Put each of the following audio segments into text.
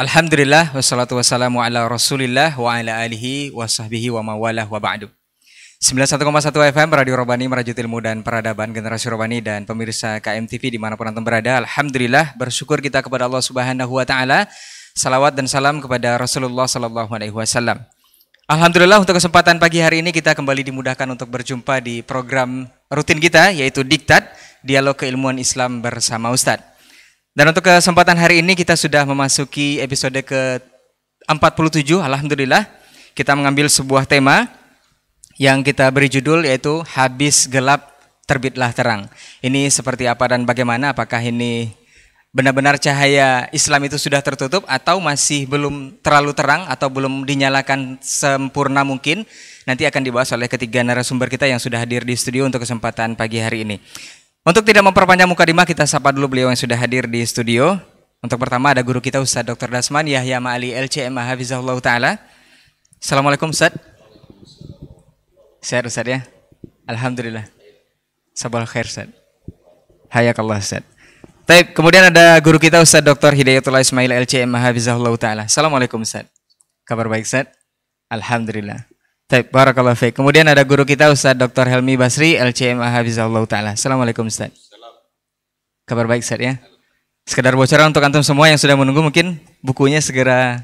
Alhamdulillah wassalatu wassalamu ala Rasulillah wa ala alihi wa sahbihi wa mawalah wa ba'du. 91,1 FM Radio Robani merajut ilmu dan peradaban generasi Robani dan pemirsa KMTV dimanapun antum berada. Alhamdulillah bersyukur kita kepada Allah Subhanahu wa taala. Salawat dan salam kepada Rasulullah sallallahu alaihi wasallam. Alhamdulillah untuk kesempatan pagi hari ini kita kembali dimudahkan untuk berjumpa di program rutin kita yaitu Diktat, Dialog Keilmuan Islam bersama Ustadz. Dan untuk kesempatan hari ini kita sudah memasuki episode ke-47. Alhamdulillah kita mengambil sebuah tema yang kita beri judul yaitu Habis Gelap Terbitlah Terang. Ini seperti apa dan bagaimana? Apakah ini benar-benar cahaya Islam itu sudah tertutup atau masih belum terlalu terang atau belum dinyalakan sempurna mungkin? Nanti akan dibahas oleh ketiga narasumber kita yang sudah hadir di studio untuk kesempatan pagi hari ini. Untuk tidak memperpanjang mukadimah, kita sapa dulu beliau yang sudah hadir di studio. Untuk pertama ada guru kita Ustaz Dr. Dasman Yahya Ma'ali LCM Hafizahullah Ta'ala. Assalamualaikum Ustaz. Sehat Ustaz ya? Alhamdulillah. Sabal khair Ustaz. Hayakallah Ustaz. Baik, kemudian ada guru kita Ustaz Dr. Hidayatullah Ismail LCM Hafizahullah Ta'ala. Assalamualaikum Ustaz. Kabar baik Ustaz? Alhamdulillah. Baik, barakallahu fiik. Kemudian ada guru kita Ustaz Dr. Helmi Basri LCM Hafizahullah Ta'ala. Assalamualaikum Ustaz. Kabar baik Ustaz ya? Sekedar bocoran untuk antum semua yang sudah menunggu, mungkin bukunya segera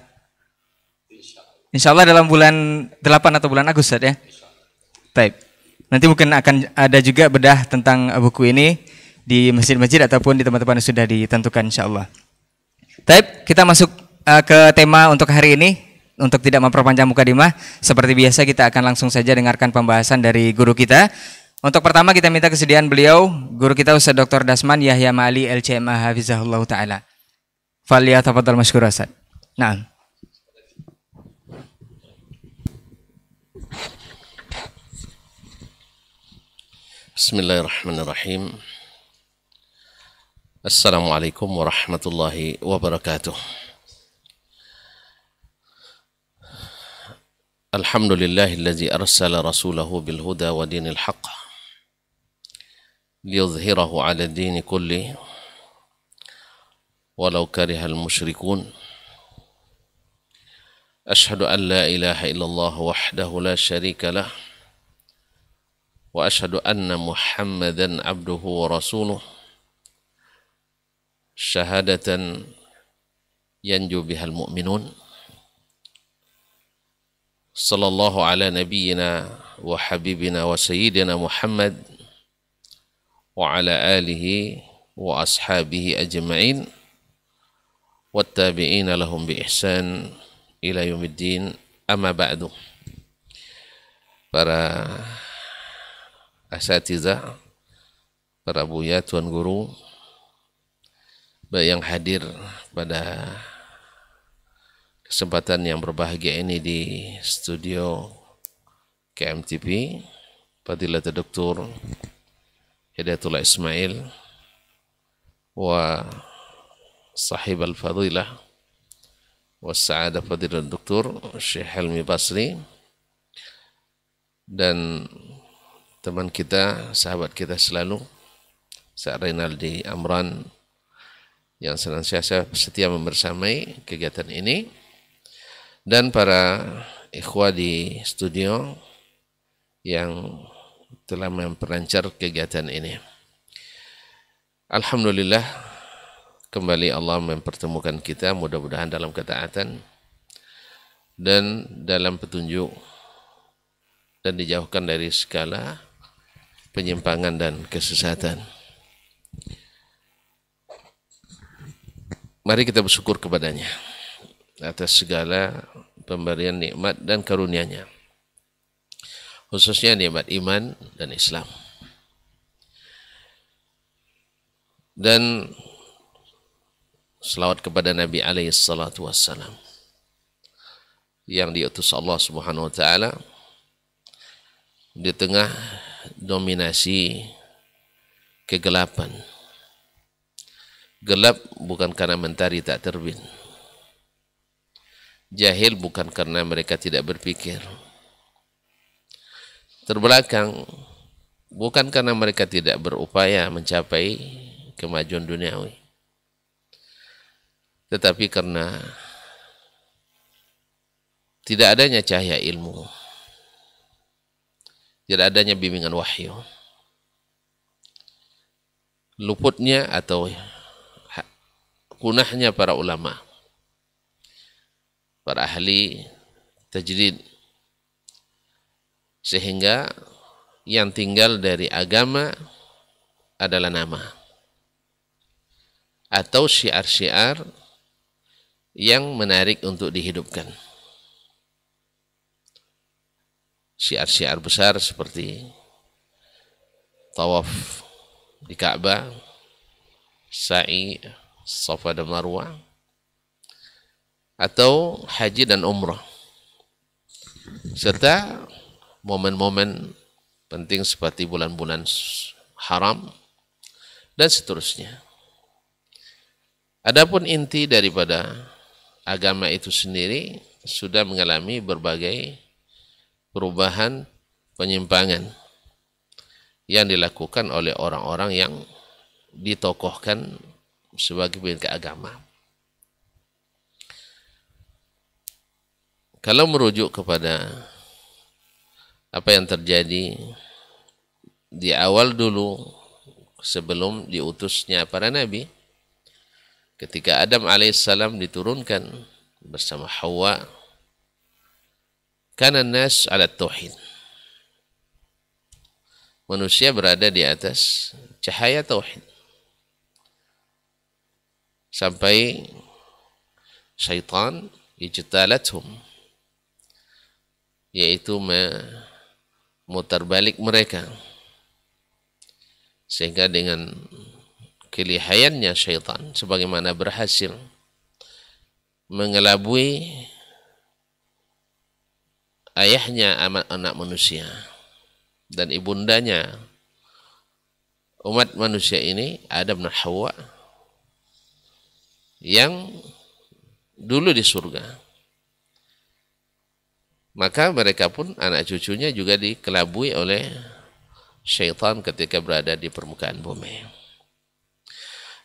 Insya Allah dalam bulan 8 atau bulan Agustus ya? Baik. Nanti mungkin akan ada juga bedah tentang buku ini di masjid-masjid ataupun di tempat-tempat yang sudah ditentukan insya Allah. Baik, kita masuk ke tema untuk hari ini. Untuk tidak memperpanjang mukadimah, seperti biasa kita akan langsung saja dengarkan pembahasan dari guru kita. Untuk pertama kita minta kesediaan beliau, guru kita Ustaz Dr. Dasman Yahya Ma'ali LCM Hafizahullah Ta'ala. Falyatafadhal mashkur Ustaz. Nah. Bismillahirrahmanirrahim. Assalamualaikum warahmatullahi wabarakatuh. Alhamdulillahillazi arsala rasulahu bilhuda wa dinil haqq liyudhhirahu ala dini kulli walau karihal musyrikun. Ashhadu an la ilaha illallah wahdahu la syarika lah wa ashhadu anna Muhammadan abduhu wa rasuluh syahadatan yanju bihal mu'minun. Sallallahu ala nabiyyina wa habibina wa sayyidina Muhammad wa ala alihi wa ashabihi ajma'in wattabi'ina lahum bi ihsan ila yaumiddin, amma ba'du. Para asatidzah, para buya, tuan guru yang hadir pada kesempatan yang berbahagia ini di studio KMTV, Fadilatul Dr. Hidayatullah Ismail wa sahib al-fadilah wa sa'adah Fadilatul Dr. Syekh Helmi Basri dan teman kita, sahabat kita selalu Ustaz Rinaldi Amran yang senantiasa setia membersamai kegiatan ini, dan para ikhwah di studio yang telah memperancar kegiatan ini. Alhamdulillah, kembali Allah mempertemukan kita, mudah-mudahan dalam ketaatan dan dalam petunjuk, dan dijauhkan dari segala penyimpangan dan kesesatan. Mari kita bersyukur kepadanya atas segala pemberian nikmat dan karunia-Nya, khususnya nikmat iman dan Islam. Dan selawat kepada Nabi alaihi salatu wassalam yang diutus Allah Subhanahu wa taala di tengah dominasi kegelapan. Gelap bukan karena mentari tak terbit. Jahil bukan karena mereka tidak berpikir. Terbelakang bukan karena mereka tidak berupaya mencapai kemajuan duniawi, tetapi karena tidak adanya cahaya ilmu, tidak adanya bimbingan wahyu, luputnya atau punahnya para ulama, para ahli tajrid, sehingga yang tinggal dari agama adalah nama atau syiar-syiar yang menarik untuk dihidupkan. Syiar-syiar besar seperti tawaf di Ka'bah, sa'i, Safa dan Marwah, atau haji dan umrah, serta momen-momen penting seperti bulan-bulan haram dan seterusnya. Adapun inti daripada agama itu sendiri sudah mengalami berbagai perubahan, penyimpangan yang dilakukan oleh orang-orang yang ditokohkan sebagai pemimpin agama. Kalau merujuk kepada apa yang terjadi di awal dulu sebelum diutusnya para nabi, ketika Adam alaihissalam diturunkan bersama Hawa, kana nas ala tauhid. Manusia berada di atas cahaya tauhid. Sampai syaitan ijtalathum, yaitu memutar balik mereka, sehingga dengan kelihayannya syaitan sebagaimana berhasil mengelabui ayahnya anak manusia dan ibundanya umat manusia ini, Adam dan Hawa, yang dulu di surga. Maka mereka pun, anak cucunya juga dikelabui oleh syaitan ketika berada di permukaan bumi.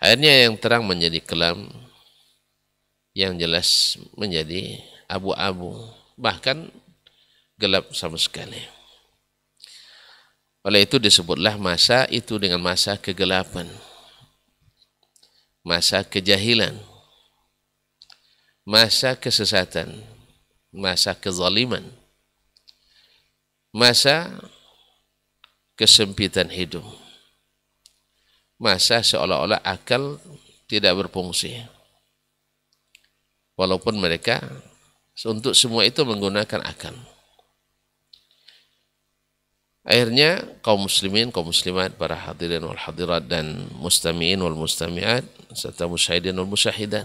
Akhirnya yang terang menjadi kelam, yang jelas menjadi abu-abu, bahkan gelap sama sekali. Oleh itu disebutlah masa itu dengan masa kegelapan, masa kejahilan, masa kesesatan, masa kezaliman, masa kesempitan hidup, masa seolah-olah akal tidak berfungsi, walaupun mereka untuk semua itu menggunakan akal. Akhirnya kaum muslimin, kaum muslimat, para hadirin wal hadirat dan mustami'in wal mustami'at serta musyahidin wal musyahidan,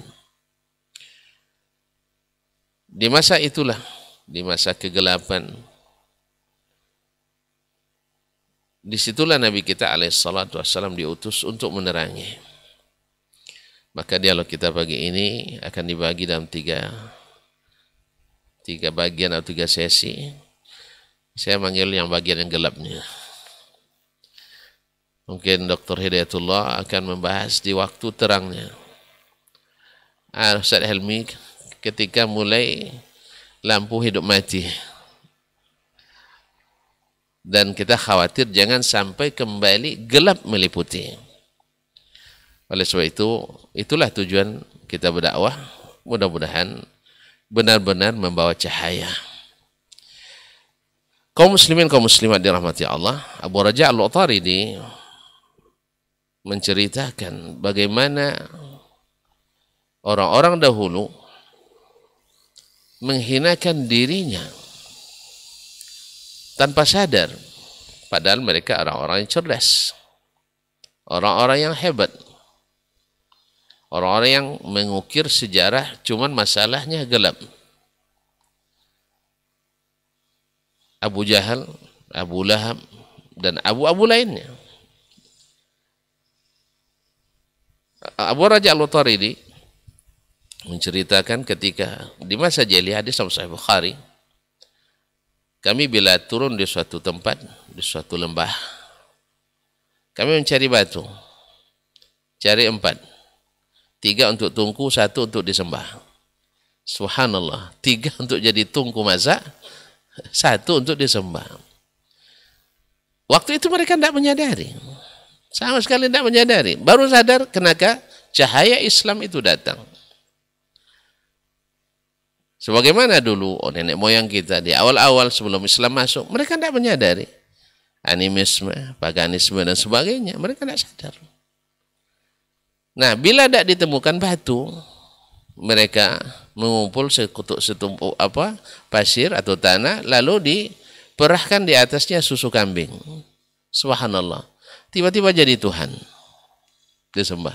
di masa itulah, di masa kegelapan, disitulah Nabi kita alaihissalatu wassalam diutus untuk menerangi. Maka dialog kita pagi ini akan dibagi dalam tiga bagian atau 3 sesi. Saya manggil yang bagian yang gelapnya. Mungkin Dr. Hidayatullah akan membahas di waktu terangnya. Ustaz Helmi ketika mulai lampu hidup mati. Dan kita khawatir jangan sampai kembali gelap meliputi. Oleh sebab itu, itulah tujuan kita berdakwah. Mudah-mudahan benar-benar membawa cahaya. Kaum muslimin, kaum muslimat dirahmati Allah, Abu Raja Al-Utaridi menceritakan bagaimana orang-orang dahulu menghinakan dirinya tanpa sadar, padahal mereka orang-orang yang cerdas, orang-orang yang hebat, orang-orang yang mengukir sejarah, cuman masalahnya gelap. Abu Jahal, Abu Lahab, dan abu-abu lainnya. Abu Raja Al-Utaridi menceritakan ketika di masa jahiliyah, hadis Sahih Bukhari, kami bila turun di suatu tempat, di suatu lembah, kami mencari batu, cari 4, 3 untuk tungku, 1 untuk disembah. Subhanallah, 3 untuk jadi tungku masak, 1 untuk disembah. Waktu itu mereka tidak menyadari. Sama sekali tidak menyadari. Baru sadar kenapa cahaya Islam itu datang. Sebagaimana dulu nenek moyang kita di awal-awal sebelum Islam masuk, mereka tidak menyadari. Animisme, paganisme dan sebagainya, mereka tidak sadar. Nah, bila tidak ditemukan batu, mereka mengumpul setumpuk pasir atau tanah, lalu diperahkan di atasnya susu kambing. Subhanallah. Tiba-tiba jadi Tuhan. Disembah.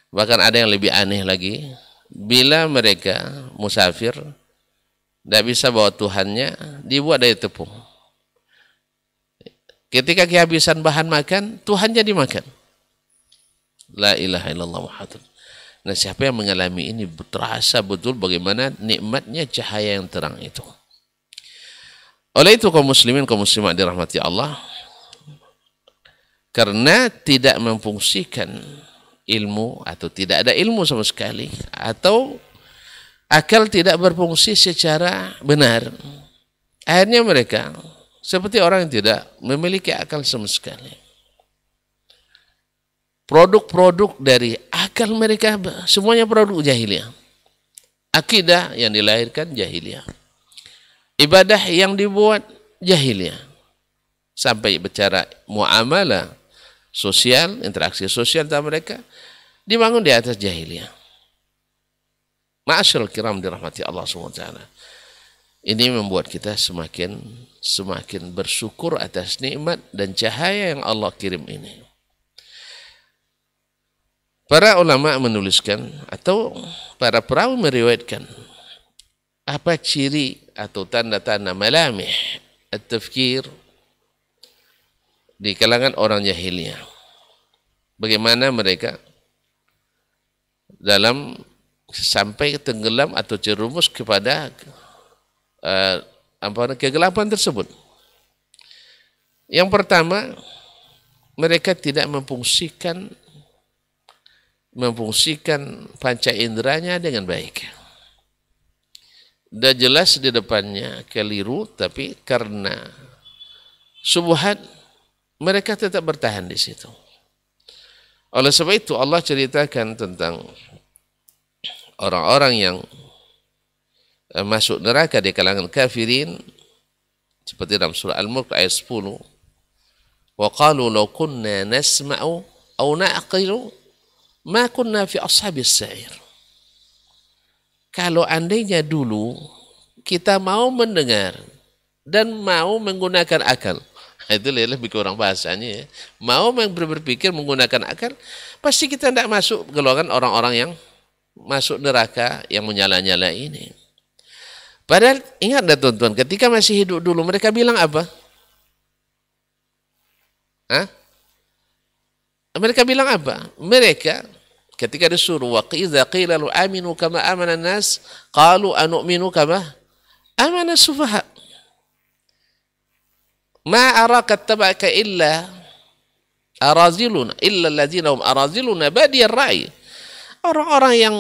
Bahkan ada yang lebih aneh lagi. Bila mereka musafir, tidak bisa bawa Tuhannya, dibuat dari tepung. Ketika kehabisan bahan makan, Tuhan jadi makan. La ilaha illallah Muhammadur. Nah, siapa yang mengalami ini terasa betul bagaimana nikmatnya cahaya yang terang itu. Oleh itu kaum muslimin, kaum muslimat dirahmati Allah, karena tidak memfungsikan ilmu atau tidak ada ilmu sama sekali atau akal tidak berfungsi secara benar, akhirnya mereka seperti orang yang tidak memiliki akal sama sekali. Produk-produk dari akal mereka semuanya produk jahiliyah. Akidah yang dilahirkan jahiliyah. Ibadah yang dibuat jahiliyah. Sampai bicara muamalah sosial, interaksi sosial antara mereka dibangun di atas jahiliyah. Ma'asyiral kiram dirahmati Allah SWT. Ini membuat kita semakin bersyukur atas nikmat dan cahaya yang Allah kirim ini. Para ulama menuliskan atau para perawi meriwayatkan apa ciri atau tanda-tanda malamih at-tafkir di kalangan orang jahiliyah. Bagaimana mereka dalam sampai tenggelam atau jerumus kepada kegelapan tersebut. Yang pertama, mereka tidak memfungsikan panca inderanya dengan baik. Sudah jelas di depannya keliru, tapi karena syubhat mereka tetap bertahan di situ. Oleh sebab itu Allah ceritakan tentang orang-orang yang masuk neraka di kalangan kafirin seperti dalam surah Al-Mulk ayat 10. Wa qalu law kunna nasma'u aw na'qilu ma kunna fi ashabis sa'ir. Kalau andainya dulu kita mau mendengar dan mau menggunakan akal, itu lebih kurang bahasanya ya. Mau berpikir menggunakan akal, pasti kita tidak masuk golongan orang-orang yang masuk neraka yang menyala-nyala ini. Padahal ingatlah tuan-tuan, ketika masih hidup dulu mereka bilang apa? Mereka bilang apa? Mereka ketika disuruh wa idza qila lu aminu kama amana nas qalu anu'minu kama amana sufaha. Ma araka tabaka illa araziluna illa alladzina hum araziluna badiyar ra'i. Orang-orang yang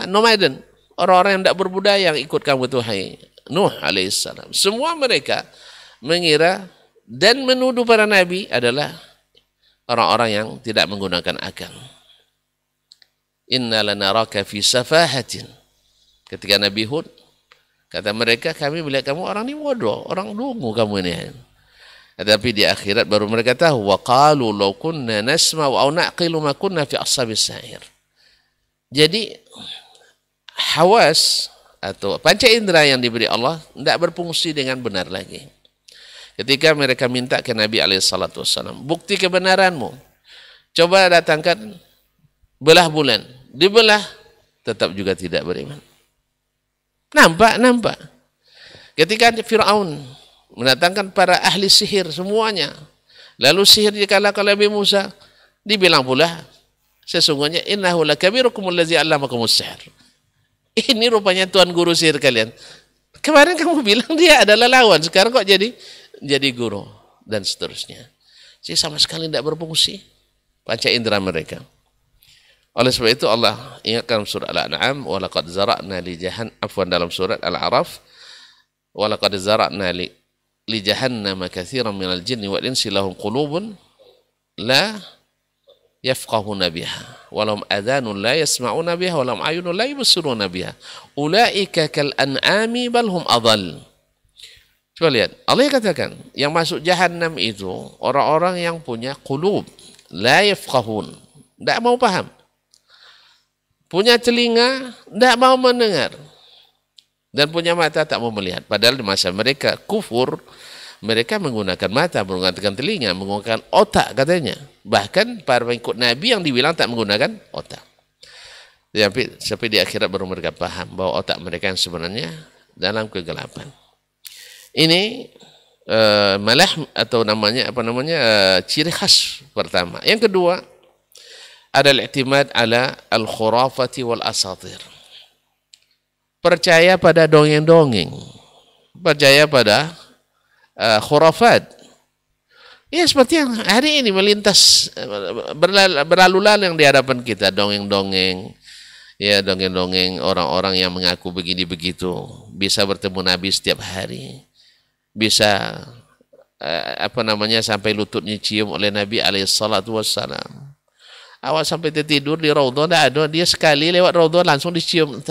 nomaden, orang-orang yang tidak berbudaya yang ikut kamu tuhai Nuh alaihissalam. Semua mereka mengira dan menuduh para nabi adalah orang-orang yang tidak menggunakan akal. Inna lanaraka fi safahatin. Ketika Nabi Hud kata mereka, kami melihat kamu orang ini bodoh, orang dungu kamu ini. Tetapi di akhirat baru mereka tahu, wa qalu law kunna nasma'u aw na'qilu ma kunna fi ashabis sa'ir. Jadi hawas atau panca indera yang diberi Allah tidak berfungsi dengan benar lagi. Ketika mereka minta ke Nabi SAW, bukti kebenaranmu, coba datangkan belah bulan, dibelah, tetap juga tidak beriman. Nampak. Ketika Fir'aun mendatangkan para ahli sihir semuanya, lalu sihir dikalahkan Nabi Musa, dibilang pula, sesungguhnya innahu lakabirukum allazi 'allamakumus sihr. Ini rupanya tuan guru sihir kalian. Kemarin kamu bilang dia adalah lawan, sekarang kok jadi guru dan seterusnya. Jadi sama sekali tidak berfungsi panca indera mereka. Oleh sebab itu Allah ingatkan surat Al-An'am, wa laqad zara'na li dalam surat Al-A'raf, wa laqad zara'na li jahannama katsiran minal jinni wal insi lahum qulubun la yafqahuna biha wa lahum adhanun la yasma'una biha wa lahum a'yunun la yubsiruna biha ulaika kal an'ami bal hum adall. Coba lihat, Allah katakan yang masuk jahannam itu orang-orang yang punya qulub la yafqahun, tidak mau paham. Punya telinga, tidak mau mendengar. Dan punya mata, tak mau melihat. Padahal di masa mereka kufur, mereka menggunakan mata, menggunakan telinga, menggunakan otak katanya. Bahkan para pengikut Nabi yang dibilang tak menggunakan otak. Sampai di akhirat baru mereka paham bahwa otak mereka yang sebenarnya dalam kegelapan. Ini malah atau ciri khas pertama. Yang kedua, ada al-i'timad ala al-khurafati wal asatir. Percaya pada dongeng-dongeng. Percaya pada khurafat. Ya seperti yang hari ini melintas, berlalu lalang di hadapan kita. Dongeng-dongeng. Ya dongeng-dongeng orang-orang yang mengaku begini begitu. Bisa bertemu Nabi setiap hari. Bisa sampai lututnya cium oleh Nabi alaihissalatu wassalam. Awak sampai tertidur di raudhah, tidak ada, dia sekali lewat raudhah langsung dicium.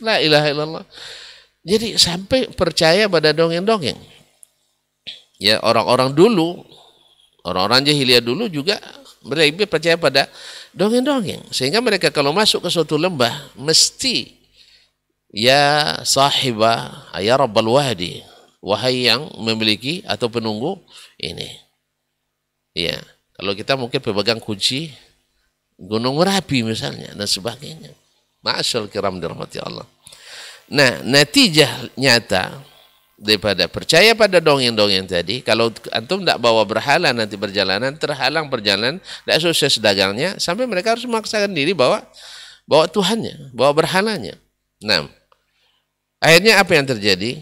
La ilaha illallah. Jadi sampai percaya pada dongeng-dongeng. Ya orang-orang dulu, orang-orang jahiliyah dulu juga mereka percaya pada dongeng-dongeng. Sehingga mereka kalau masuk ke suatu lembah, mesti ya sahibah, ya rabbal wadi, wahai yang memiliki atau penunggu ini. Ya, kalau kita mungkin pemegang kunci Gunung Merapi misalnya dan sebagainya. Ma'asyal kiram dirahmati Allah. Nah, natijah nyata daripada percaya pada dongeng-dongeng tadi, kalau antum tidak bawa berhala nanti perjalanan, terhalang perjalanan, tidak sukses dagangnya, sampai mereka harus memaksakan diri bawa Tuhannya, bawa berhalanya. Nah, akhirnya apa yang terjadi?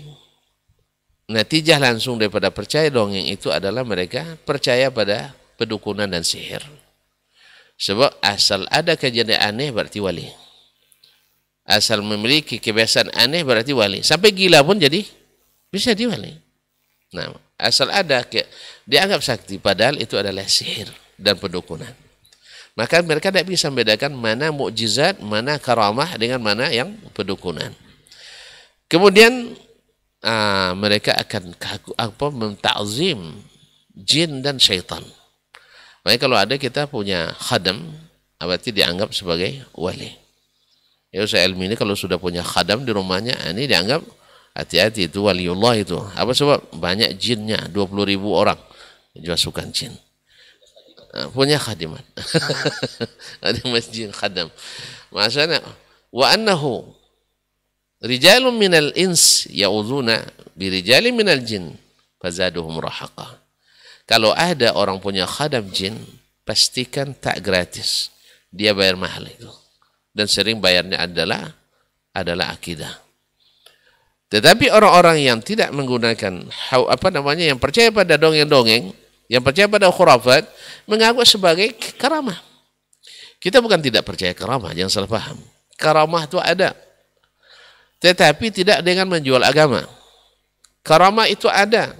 Natijah langsung daripada percaya dongeng itu adalah mereka percaya pada pedukunan dan sihir. Sebab asal ada kejadian aneh berarti wali. Asal memiliki kebiasaan aneh berarti wali. Sampai gila pun jadi bisa diwali. Nah, asal ada dianggap sakti padahal itu adalah sihir dan pedukunan. Maka mereka tidak bisa membedakan mana mukjizat, mana karamah dengan mana yang pedukunan. Kemudian mereka akan mentakzim jin dan syaitan. Makanya kalau ada kita punya khadam, berarti dianggap sebagai wali. Ya Ustaz Ilmi ini kalau sudah punya khadam di rumahnya, ini dianggap hati-hati itu waliullah itu. Apa sebab? Banyak jinnya, 20.000 orang. Jasukan jin. Punya khadimat. Ada masjid khadam. Maksudnya, wa annahu rijalun minal ins ya'udhuna birijalin minal jin fazaduhum rahaqa. Kalau ada orang punya khadam jin, pastikan tak gratis. Dia bayar mahal itu. Dan sering bayarnya adalah akidah. Tetapi orang-orang yang tidak menggunakan yang percaya pada dongeng-dongeng, yang percaya pada khurafat, menganggap sebagai karamah. Kita bukan tidak percaya karamah, jangan salah paham. Karamah itu ada. Tetapi tidak dengan menjual agama. Karamah itu ada,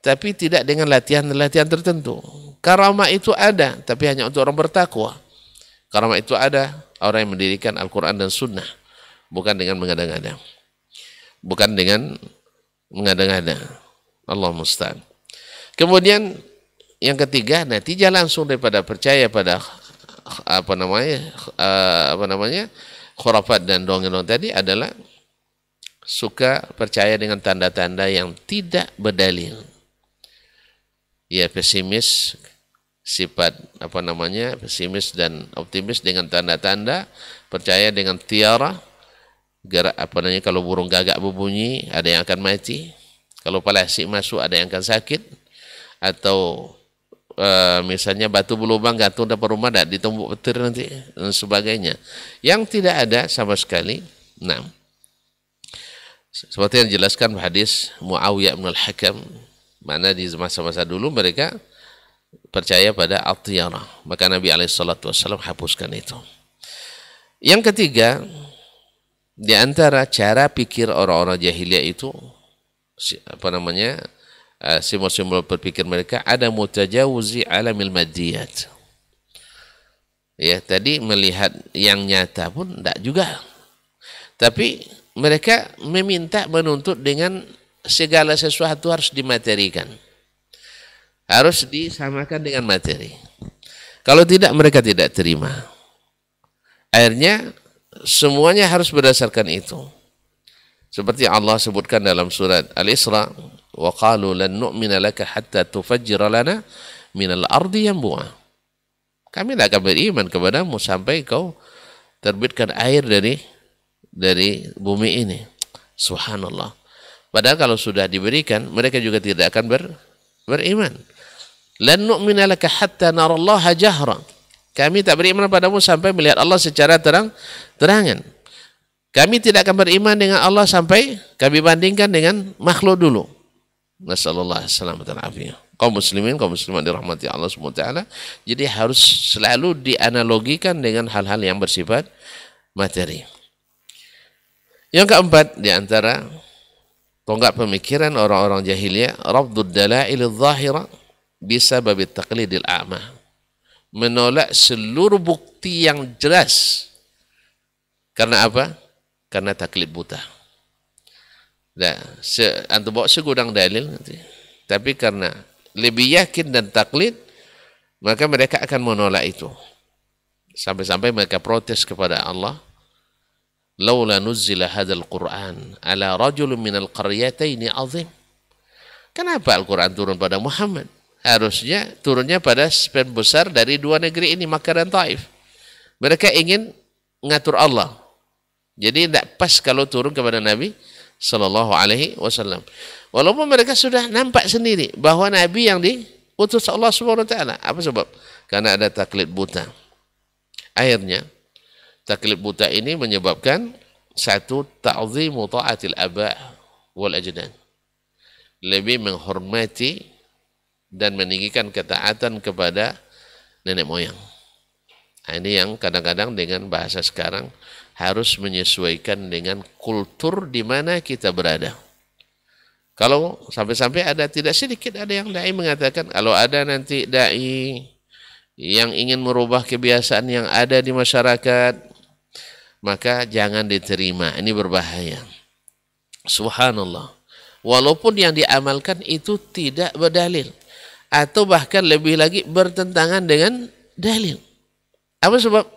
tapi tidak dengan latihan-latihan tertentu. Karamah itu ada, tapi hanya untuk orang bertakwa. Karamah itu ada orang yang mendirikan Al-Quran dan Sunnah, bukan dengan mengada-ngada. Bukan dengan mengada-ngada. Allah musta'an. Kemudian yang ketiga, natijah langsung daripada percaya pada khurafat dan dongeng-dongeng tadi adalah suka percaya dengan tanda-tanda yang tidak berdalil. Ya pesimis, sifat pesimis dan optimis dengan tanda-tanda, percaya dengan tiara, kalau burung gagak berbunyi ada yang akan mati, kalau palasik masuk ada yang akan sakit, atau misalnya batu berlubang gantung depan rumah dan ditumbuk petir nanti dan sebagainya, yang tidak ada sama sekali. Nah, seperti yang dijelaskan hadis Muawiyah bin Al-Hakam, mana di masa-masa dulu mereka percaya pada at-tiyarah, maka Nabi SAW hapuskan itu. Yang ketiga, di antara cara pikir orang-orang jahiliyah itu, simbol-simbol berpikir mereka, ada mutajawuzi alamil madiyat. Ya, tadi melihat yang nyata pun tidak juga. Tapi mereka meminta, menuntut dengan segala sesuatu harus dimaterikan. Harus disamakan dengan materi. Kalau tidak, mereka tidak terima. Akhirnya semuanya harus berdasarkan itu. Seperti Allah sebutkan dalam surat Al-Isra, wa qalu lan nu'mina laka hatta tufajjira lana minal ardi yanbu'a. Kami tidak akan beriman kepadamu sampai kau terbitkan air dari bumi ini. Subhanallah. Padahal kalau sudah diberikan, mereka juga tidak akan beriman. Lan nu'mina laka hatta narallaha jahra. Kami tak beriman padamu sampai melihat Allah secara terang-terangan. Kami tidak akan beriman dengan Allah sampai kami bandingkan dengan makhluk dulu. Nasallallahu alaihi wasallam. Kaum muslimin, kaum muslimat dirahmati Allah SWT. Jadi harus selalu dianalogikan dengan hal-hal yang bersifat materi. Yang keempat, di antara tonggak pemikiran orang-orang jahiliyah, rafdud dalail adh-dhahira bisabab taqlidil a'ma. Menolak seluruh bukti yang jelas. Karena apa? Karena taklid buta. Nah, antum bawa segudang dalil nanti. Tapi karena lebih yakin dan taklid, maka mereka akan menolak itu. Sampai-sampai mereka protes kepada Allah. Laula nuzzila hadzal Qur'an ala rajulin minal qaryataini azim. Kenapa Al-Quran turun pada Muhammad? Harusnya turunnya pada pembesar dari dua negeri ini, Makkah dan Taif. Mereka ingin mengatur Allah. Jadi tidak pas kalau turun kepada Nabi Sallallahu Alaihi Wasallam. Walaupun mereka sudah nampak sendiri bahwa Nabi yang diutus Allah Subhanahu Wa Taala. Apa sebab? Karena ada taklid buta. Akhirnya taklid buta ini menyebabkan satu, ta'zimu ta'atil aba' wal ajdan. Lebih menghormati dan meninggikan ketaatan kepada nenek moyang. Nah, ini yang kadang-kadang dengan bahasa sekarang harus menyesuaikan dengan kultur di mana kita berada. Kalau sampai-sampai ada, tidak sedikit ada yang dai mengatakan, kalau ada nanti dai yang ingin merubah kebiasaan yang ada di masyarakat, maka jangan diterima, ini berbahaya. Subhanallah. Walaupun yang diamalkan itu tidak berdalil, atau bahkan lebih lagi bertentangan dengan dalil. Apa sebab?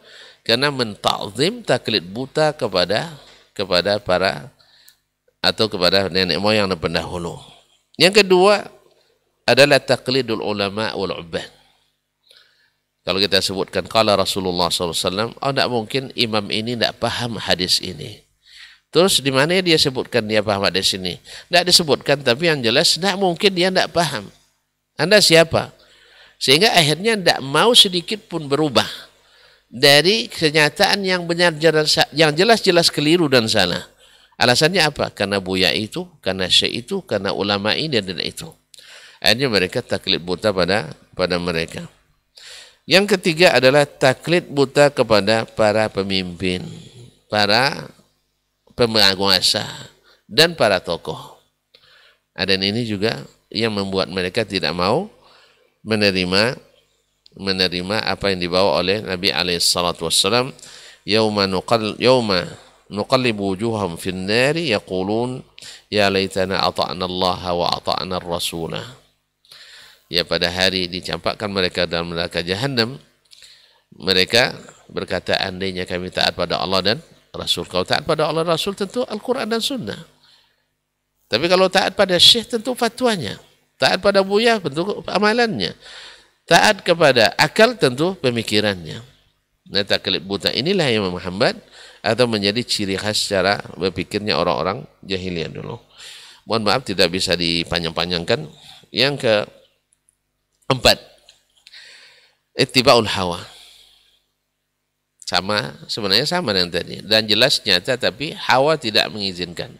Karena menta'zim, taklid buta kepada para atau kepada nenek moyang dan pendahulu. Yang kedua adalah taklidul ulama wal ubbad. Kalau kita sebutkan qala Rasulullah SAW, tidak mungkin imam ini tidak paham hadis ini. Terus di mana dia sebutkan dia paham hadis ini? Tidak disebutkan, tapi yang jelas tidak mungkin dia tidak paham. Anda siapa? Sehingga akhirnya tidak mau sedikit pun berubah dari kenyataan yang benar, yang jelas-jelas keliru dan salah. Alasannya apa? Karena buya itu, karena syekh itu, karena ulama ini dan itu. Akhirnya mereka taklid buta pada mereka. Yang ketiga adalah taklid buta kepada para pemimpin, para penguasa, dan para tokoh. Dan ini juga yang membuat mereka tidak mau menerima apa yang dibawa oleh Nabi SAW. Yauma nuqallibu wujuhahum fin nari yaqulun ya laitana ata'na Allah wa ata'na ar-rasulah. Ya, pada hari dicampakkan mereka dalam neraka Jahannam, mereka berkata, andainya kami taat pada Allah dan Rasul. Kalau taat pada Allah dan Rasul tentu Al-Quran dan Sunnah. Tapi kalau taat pada syekh tentu fatwanya. Taat pada buya tentu amalannya. Taat kepada akal tentu pemikirannya. Nah, taklid buta inilah yang menghambat atau menjadi ciri khas cara berpikirnya orang-orang jahiliyah dulu. Mohon maaf tidak bisa dipanjang-panjangkan. Yang keempat, ittiba'ul hawa. Sebenarnya sama dengan tadi. Dan jelas nyata, tapi hawa tidak mengizinkan.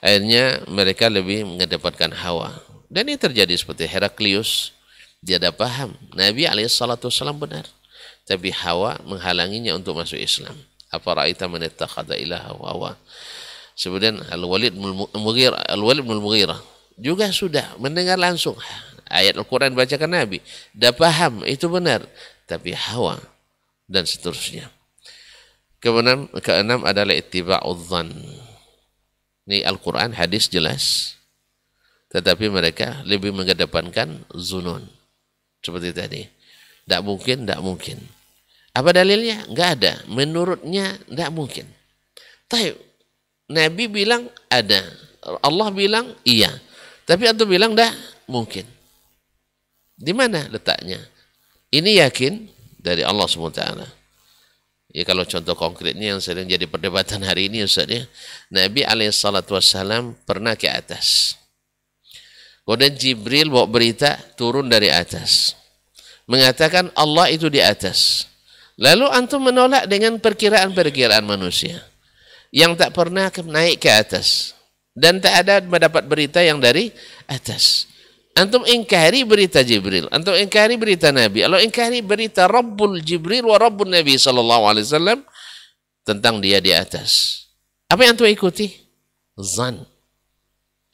Akhirnya mereka lebih mengedepankan hawa. Dan ini terjadi seperti Heraklius. Dia ada paham Nabi SAW benar, tapi hawa menghalanginya untuk masuk Islam. Afara'aita man ittakhadha ilahahu hawa. Kemudian Al-Walid bin Mughirah juga sudah mendengar langsung ayat Al-Quran bacakan Nabi, dah paham itu benar, tapi hawa dan seterusnya. Keenam adalah ittiba'udz dzan. Ini Al-Quran, hadis jelas, tetapi mereka lebih mengedepankan zunun. Seperti tadi. Tidak mungkin, tidak mungkin. Apa dalilnya? Enggak ada. Menurutnya tidak mungkin. Tapi Nabi bilang ada. Allah bilang iya. Tapi antum bilang tidak mungkin. Di mana letaknya? Ini yakin dari Allah SWT. Ya, kalau contoh konkretnya yang sering jadi perdebatan hari ini Ustaz ya, Nabi SAW pernah ke atas. Kemudian Jibril bawa berita turun dari atas, mengatakan Allah itu di atas. Lalu antum menolak dengan perkiraan-perkiraan manusia yang tak pernah naik ke atas dan tak ada mendapat berita yang dari atas. Antum ingkari berita Jibril, antum ingkari berita Nabi, Allah ingkari berita Rabbul Jibril wa Rabbul Nabi SAW tentang dia di atas. Apa yang antum ikuti? Zan.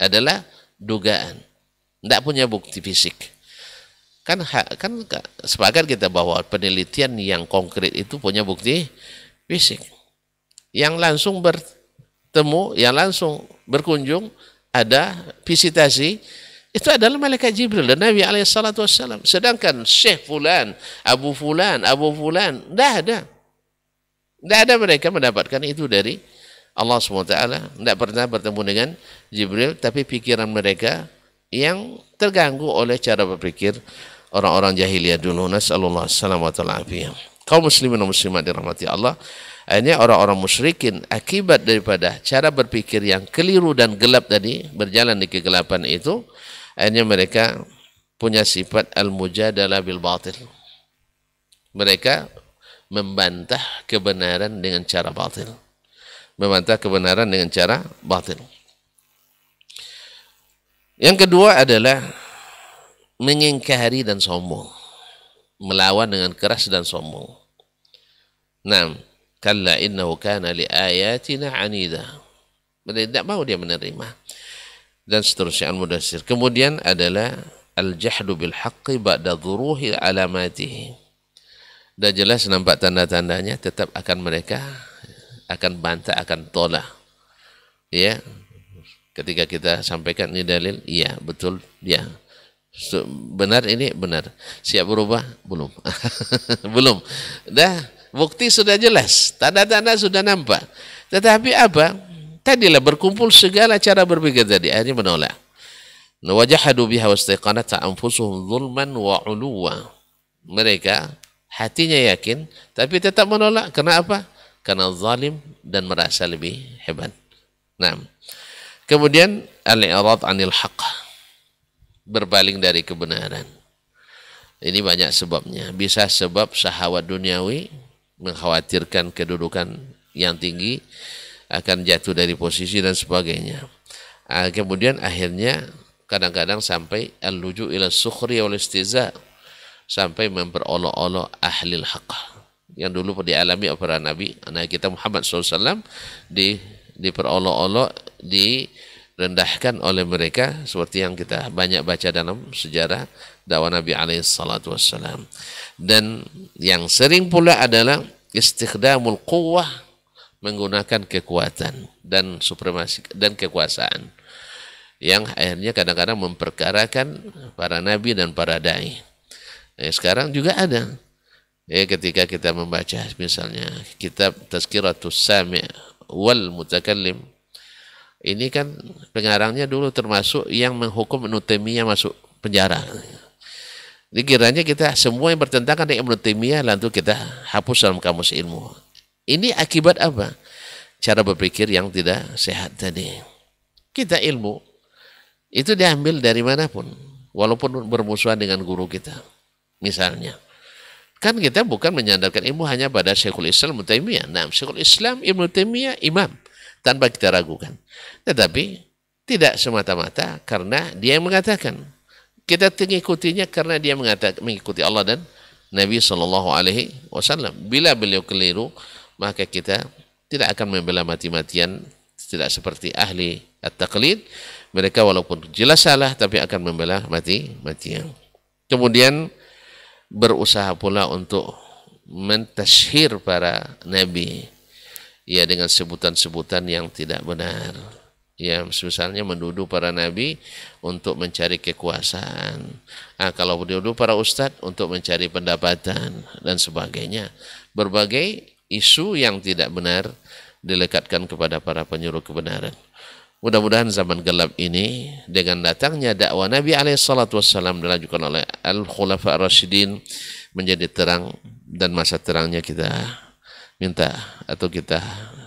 Adalah dugaan. Tidak punya bukti fisik. Kan sepakat kita bahwa penelitian yang konkret itu punya bukti fisik. Yang langsung bertemu, yang langsung berkunjung, ada visitasi, itu adalah malaikat Jibril dan Nabi SAW. Sedangkan Syekh Fulan, Abu Fulan, tidak ada. Tidak ada mereka mendapatkan itu dari Allah SWT. Tidak pernah bertemu dengan Jibril, tapi pikiran mereka yang terganggu oleh cara berpikir orang-orang jahiliyah dulu. Nasallallahu alaihi wasallam. Kaum muslimin dan muslimat dirahmati Allah. Hanya orang-orang musyrikin akibat daripada cara berpikir yang keliru dan gelap tadi, berjalan di kegelapan itu, hanya mereka punya sifat al-mujadalah bil batil. Mereka membantah kebenaran dengan cara batil. Membantah kebenaran dengan cara batil. Yang kedua adalah mengingkari dan sombong. Melawan dengan keras dan sombong. Naam, kalla innahu kana li ayatina anida. Mereka tidak mau dia menerima. Dan seterusnya Al-Mudassir. Kemudian adalah al-jahdu bil haqqi ba'da dhuruhi alamatihi. Dan jelas nampak tanda-tandanya, tetap akan mereka akan bantah, akan tolak. Ya. Ketika kita sampaikan ini dalil, iya, betul, ya. Benar ini benar. Siap berubah? Belum. Belum. Dah, bukti sudah jelas, tanda-tanda sudah nampak. Tetapi apa? Tadilah berkumpul segala cara berpikir tadi, akhirnya menolak. Wajahadu biha wastaiqanat anfusuhum zulman wa uluwa. Mereka hatinya yakin, tapi tetap menolak. Kenapa? Karena zalim dan merasa lebih hebat. Nah, kemudian al-i'rad 'anil haqq. Berpaling dari kebenaran. Ini banyak sebabnya. Bisa sebab syahwat duniawi, mengkhawatirkan kedudukan yang tinggi, akan jatuh dari posisi dan sebagainya. Kemudian akhirnya kadang-kadang sampai al-luju' ila sukhri wal istiza, sampai memperolok-olok ahlil haqq yang dulu dialami oleh para nabi. Nabi kita Muhammad SAW diperolok-olok, direndahkan oleh mereka, seperti yang kita banyak baca dalam sejarah dakwah Nabi SAW. Dan yang sering pula adalah istikhdamul quwwah, menggunakan kekuatan dan supremasi dan kekuasaan, yang akhirnya kadang-kadang memperkarakan para nabi dan para dai. Sekarang juga ada. Ketika kita membaca misalnya kitab Tazkiratus Sami' wal Mutakallim, ini kan pengarangnya dulu termasuk yang menghukum Ibnu Taimiyah masuk penjara. Dikiranya kita semua yang bertentangan dengan Ibnu Taimiyah lalu kita hapus dalam kamus ilmu. Ini akibat apa? Cara berpikir yang tidak sehat tadi. Kita ilmu itu diambil dari manapun, walaupun bermusuhan dengan guru kita. Misalnya, kan kita bukan menyandarkan ilmu hanya pada Syekhul Islam Ibnu Taimiyah. Nah, Syekhul Islam Ibnu Taimiyah imam, tanpa kita ragukan. Tetapi tidak semata-mata karena dia yang mengatakan. Kita mengikutinya karena dia mengikuti Allah dan Nabi SAW. Bila beliau keliru, maka kita tidak akan membela mati-matian, tidak seperti ahli at-taqlid. Mereka walaupun jelas salah tapi akan membela mati-matian. Kemudian berusaha pula untuk mentashhir para nabi, ya, dengan sebutan-sebutan yang tidak benar. Ya, misalnya menuduh para nabi untuk mencari kekuasaan. Kalau menuduh para ustadz untuk mencari pendapatan dan sebagainya. Berbagai isu yang tidak benar dilekatkan kepada para penyuruh kebenaran. Mudah-mudahan zaman gelap ini dengan datangnya dakwah Nabi SAW dilanjutkan oleh Al-Khulafa Ar-Rasyidin menjadi terang, dan masa terangnya kita minta atau kita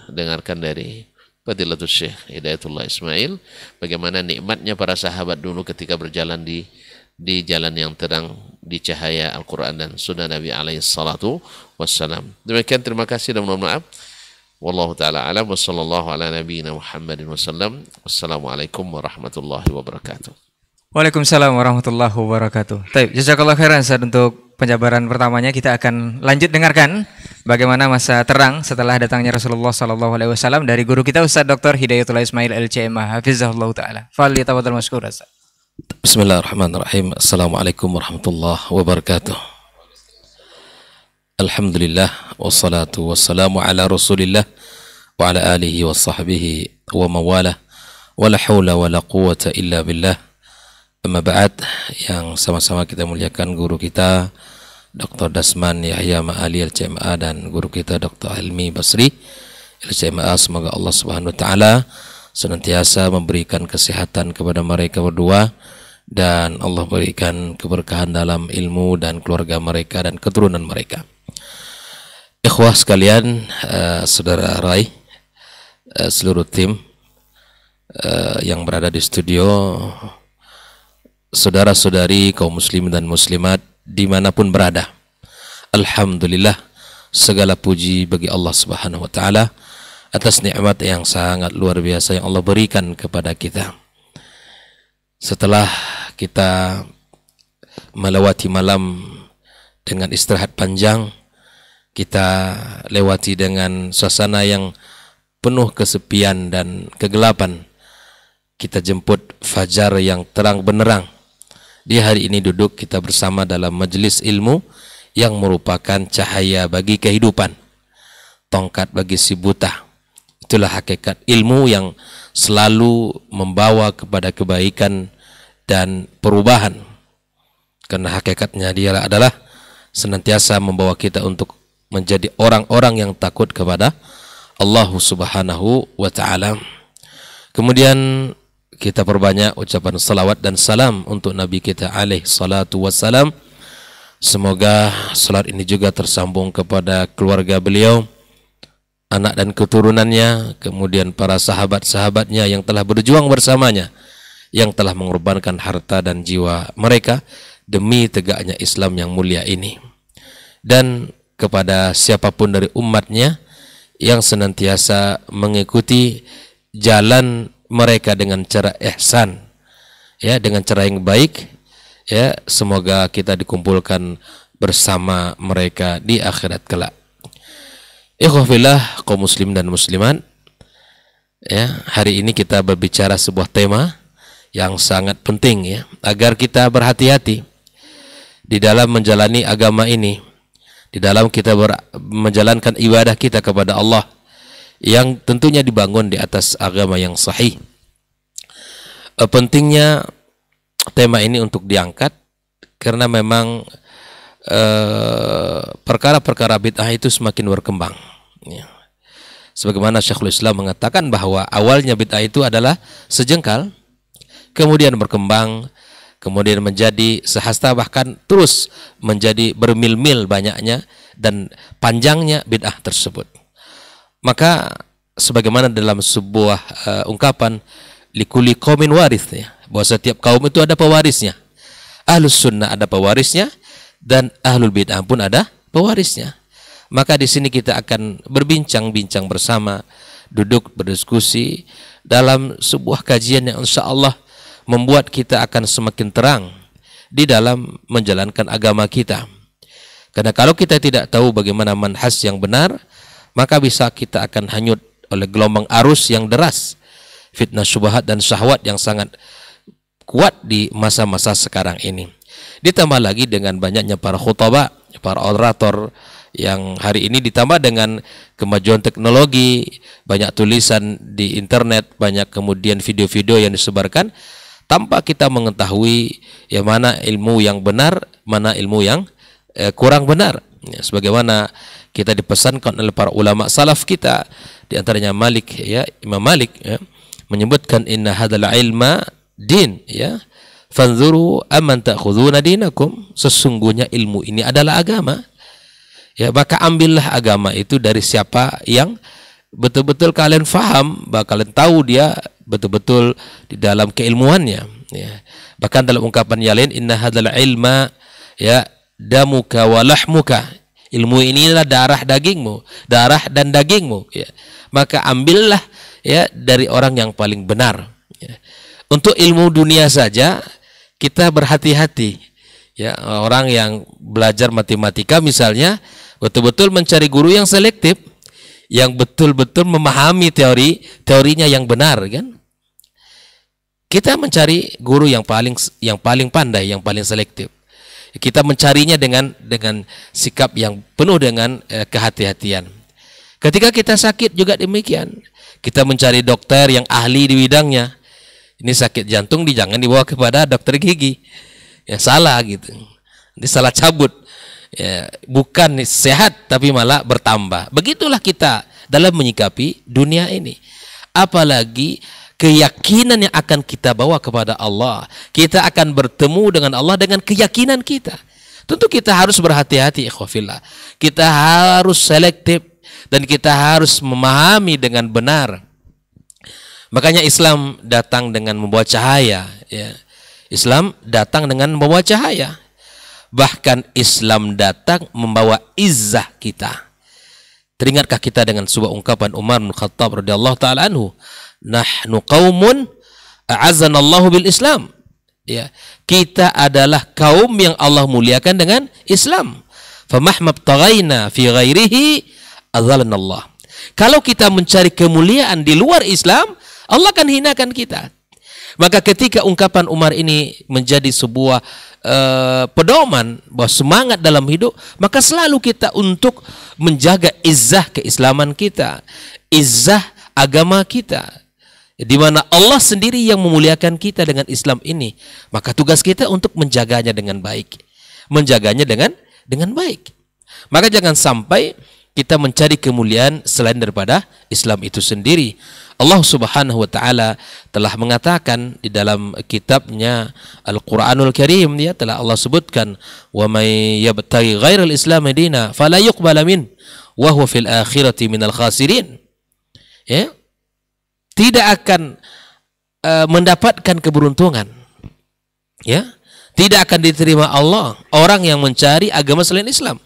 dengarkan dari Fadilatul Syekh Hidayatullah Ismail, bagaimana nikmatnya para sahabat dulu ketika berjalan di jalan yang terang, di cahaya Al-Quran dan Sunnah Nabi SAW. Demikian, terima kasih dan mohon maaf. Wallahu ta'ala alam wa sallallahu ala nabiyina Muhammadin wasallam. Wassalamualaikum warahmatullahi wabarakatuh. Waalaikumsalam warahmatullahi wabarakatuh. Baik, jazakallah khairan Ustaz untuk penjabaran pertamanya. Kita akan lanjut dengarkan bagaimana masa terang setelah datangnya Rasulullah SAW dari guru kita Ustaz Dr. Hidayatullah Ismail LCMA hafizahullah taala. Falyatafaddal mashkur Ustaz. Bismillahirrahmanirrahim. Assalamualaikum warahmatullahi wabarakatuh. Alhamdulillah wassalatu wassalamu ala Rasulillah wa ala alihi wa sahbihi wa mawalah wa la hawla wa la quwwata illa billah. Amma ba'd, yang sama-sama kita muliakan guru kita Dr. Dasman Yahya Ma'ali LCMA dan guru kita Dr. Hilmi Basri LCMA. Semoga Allah Subhanahu wa taala senantiasa memberikan kesehatan kepada mereka berdua dan Allah berikan keberkahan dalam ilmu dan keluarga mereka dan keturunan mereka. Ikhwah sekalian, saudara Rai, seluruh tim yang berada di studio, saudara-saudari kaum muslim dan muslimat dimanapun berada, alhamdulillah, segala puji bagi Allah Subhanahu wa taala atas nikmat yang sangat luar biasa yang Allah berikan kepada kita. Setelah kita melewati malam dengan istirahat panjang, kita lewati dengan suasana yang penuh kesepian dan kegelapan, kita jemput fajar yang terang benderang. Di hari ini duduk kita bersama dalam majelis ilmu yang merupakan cahaya bagi kehidupan, tongkat bagi si buta. Itulah hakikat ilmu yang selalu membawa kepada kebaikan dan perubahan. Karena hakikatnya dia adalah senantiasa membawa kita untuk menjadi orang-orang yang takut kepada Allah Subhanahu wa taala. Kemudian kita perbanyak ucapan salawat dan salam untuk Nabi kita alaihi salatu wassalam. Semoga salat ini juga tersambung kepada keluarga beliau, anak dan keturunannya, kemudian para sahabat-sahabatnya yang telah berjuang bersamanya, yang telah mengorbankan harta dan jiwa mereka demi tegaknya Islam yang mulia ini. Dan kepada siapapun dari umatnya yang senantiasa mengikuti jalan mereka dengan cara ihsan, ya, dengan cara yang baik, ya, semoga kita dikumpulkan bersama mereka di akhirat kelak. Ikhwafillah kaum muslim dan muslimat, ya, hari ini kita berbicara sebuah tema yang sangat penting, ya, agar kita berhati-hati di dalam menjalani agama ini, di dalam kita menjalankan ibadah kita kepada Allah yang tentunya dibangun di atas agama yang sahih. Pentingnya tema ini untuk diangkat karena memang perkara-perkara bid'ah itu semakin berkembang, ya. Sebagaimana Syekhul Islam mengatakan bahwa awalnya bid'ah itu adalah sejengkal, kemudian berkembang, kemudian menjadi sehasta, bahkan terus menjadi bermil-mil banyaknya dan panjangnya bid'ah tersebut. Maka sebagaimana dalam sebuah ungkapan, likuli qaumin warith, ya, bahwa setiap kaum itu ada pewarisnya. Ahlus sunnah ada pewarisnya dan ahlul bid'ah pun ada pewarisnya. Maka di sini kita akan berbincang-bincang bersama, duduk berdiskusi dalam sebuah kajian yang insya Allah membuat kita akan semakin terang di dalam menjalankan agama kita. Karena kalau kita tidak tahu bagaimana manhaj yang benar, maka bisa kita akan hanyut oleh gelombang arus yang deras, fitnah syubhat dan syahwat yang sangat kuat di masa-masa sekarang ini. Ditambah lagi dengan banyaknya para khutbah, para orator yang hari ini, ditambah dengan kemajuan teknologi, banyak tulisan di internet, banyak kemudian video-video yang disebarkan tanpa kita mengetahui ya mana ilmu yang benar, mana ilmu yang kurang benar. Ya, sebagaimana kita dipesankan oleh para ulama salaf kita, di antaranya Malik, ya, Imam Malik, ya, menyebutkan inna hadzal ilma din, ya, fanzuru amman ta'khuduna dinakum, sesungguhnya ilmu ini adalah agama, ya, maka ambillah agama itu dari siapa yang betul-betul kalian faham, bahkan kalian tahu dia betul-betul di dalam keilmuannya, ya. Bahkan dalam ungkapan yang lain, inna hadzal ilma, ya, damuka wa lahmuka, ilmu ini adalah darah dagingmu, darah dan dagingmu, ya. Maka ambillah, ya, dari orang yang paling benar, ya. Untuk ilmu dunia saja kita berhati-hati, ya. Orang yang belajar matematika misalnya betul-betul mencari guru yang selektif, yang betul-betul memahami teorinya yang benar, kan? Kita mencari guru yang paling pandai, yang paling selektif. Kita mencarinya dengan sikap yang penuh dengan kehati-hatian. Ketika kita sakit juga demikian. Kita mencari dokter yang ahli di bidangnya. Ini sakit jantung, jangan dibawa kepada dokter gigi. Ya salah gitu. Ini salah cabut. Ya, bukan sehat tapi malah bertambah. Begitulah kita dalam menyikapi dunia ini. Apalagi keyakinan yang akan kita bawa kepada Allah. Kita akan bertemu dengan Allah dengan keyakinan kita. Tentu kita harus berhati-hati, ikhwafillah. Kita harus selektif dan kita harus memahami dengan benar. Makanya Islam datang dengan membawa cahaya, ya. Islam datang dengan membawa cahaya. Bahkan Islam datang membawa izzah kita. Teringatkah kita dengan sebuah ungkapan Umar bin Khattab radhiyallahu taala anhu, nahnu qaumun a'azzanallahu bil Islam. Ya, kita adalah kaum yang Allah muliakan dengan Islam. Famahma btaghaina fi ghairihi adzallanallah. Kalau kita mencari kemuliaan di luar Islam, Allah akan hinakan kita. Maka ketika ungkapan Umar ini menjadi sebuah pedoman bahwa semangat dalam hidup, maka selalu kita untuk menjaga izzah keislaman kita, izzah agama kita, di mana Allah sendiri yang memuliakan kita dengan Islam ini. Maka tugas kita untuk menjaganya dengan baik, menjaganya dengan baik. Maka jangan sampai kita mencari kemuliaan selain daripada Islam itu sendiri. Allah Subhanahu wa taala telah mengatakan di dalam kitabnya Al-Qur'anul Karim, ya, telah Allah sebutkan, wa may yabtaghi ghairal islam dina fala yuqbala min wa huwa fil akhirati minal khasirin. Ya. Tidak akan mendapatkan keberuntungan. Ya. Tidak akan diterima Allah orang yang mencari agama selain Islam.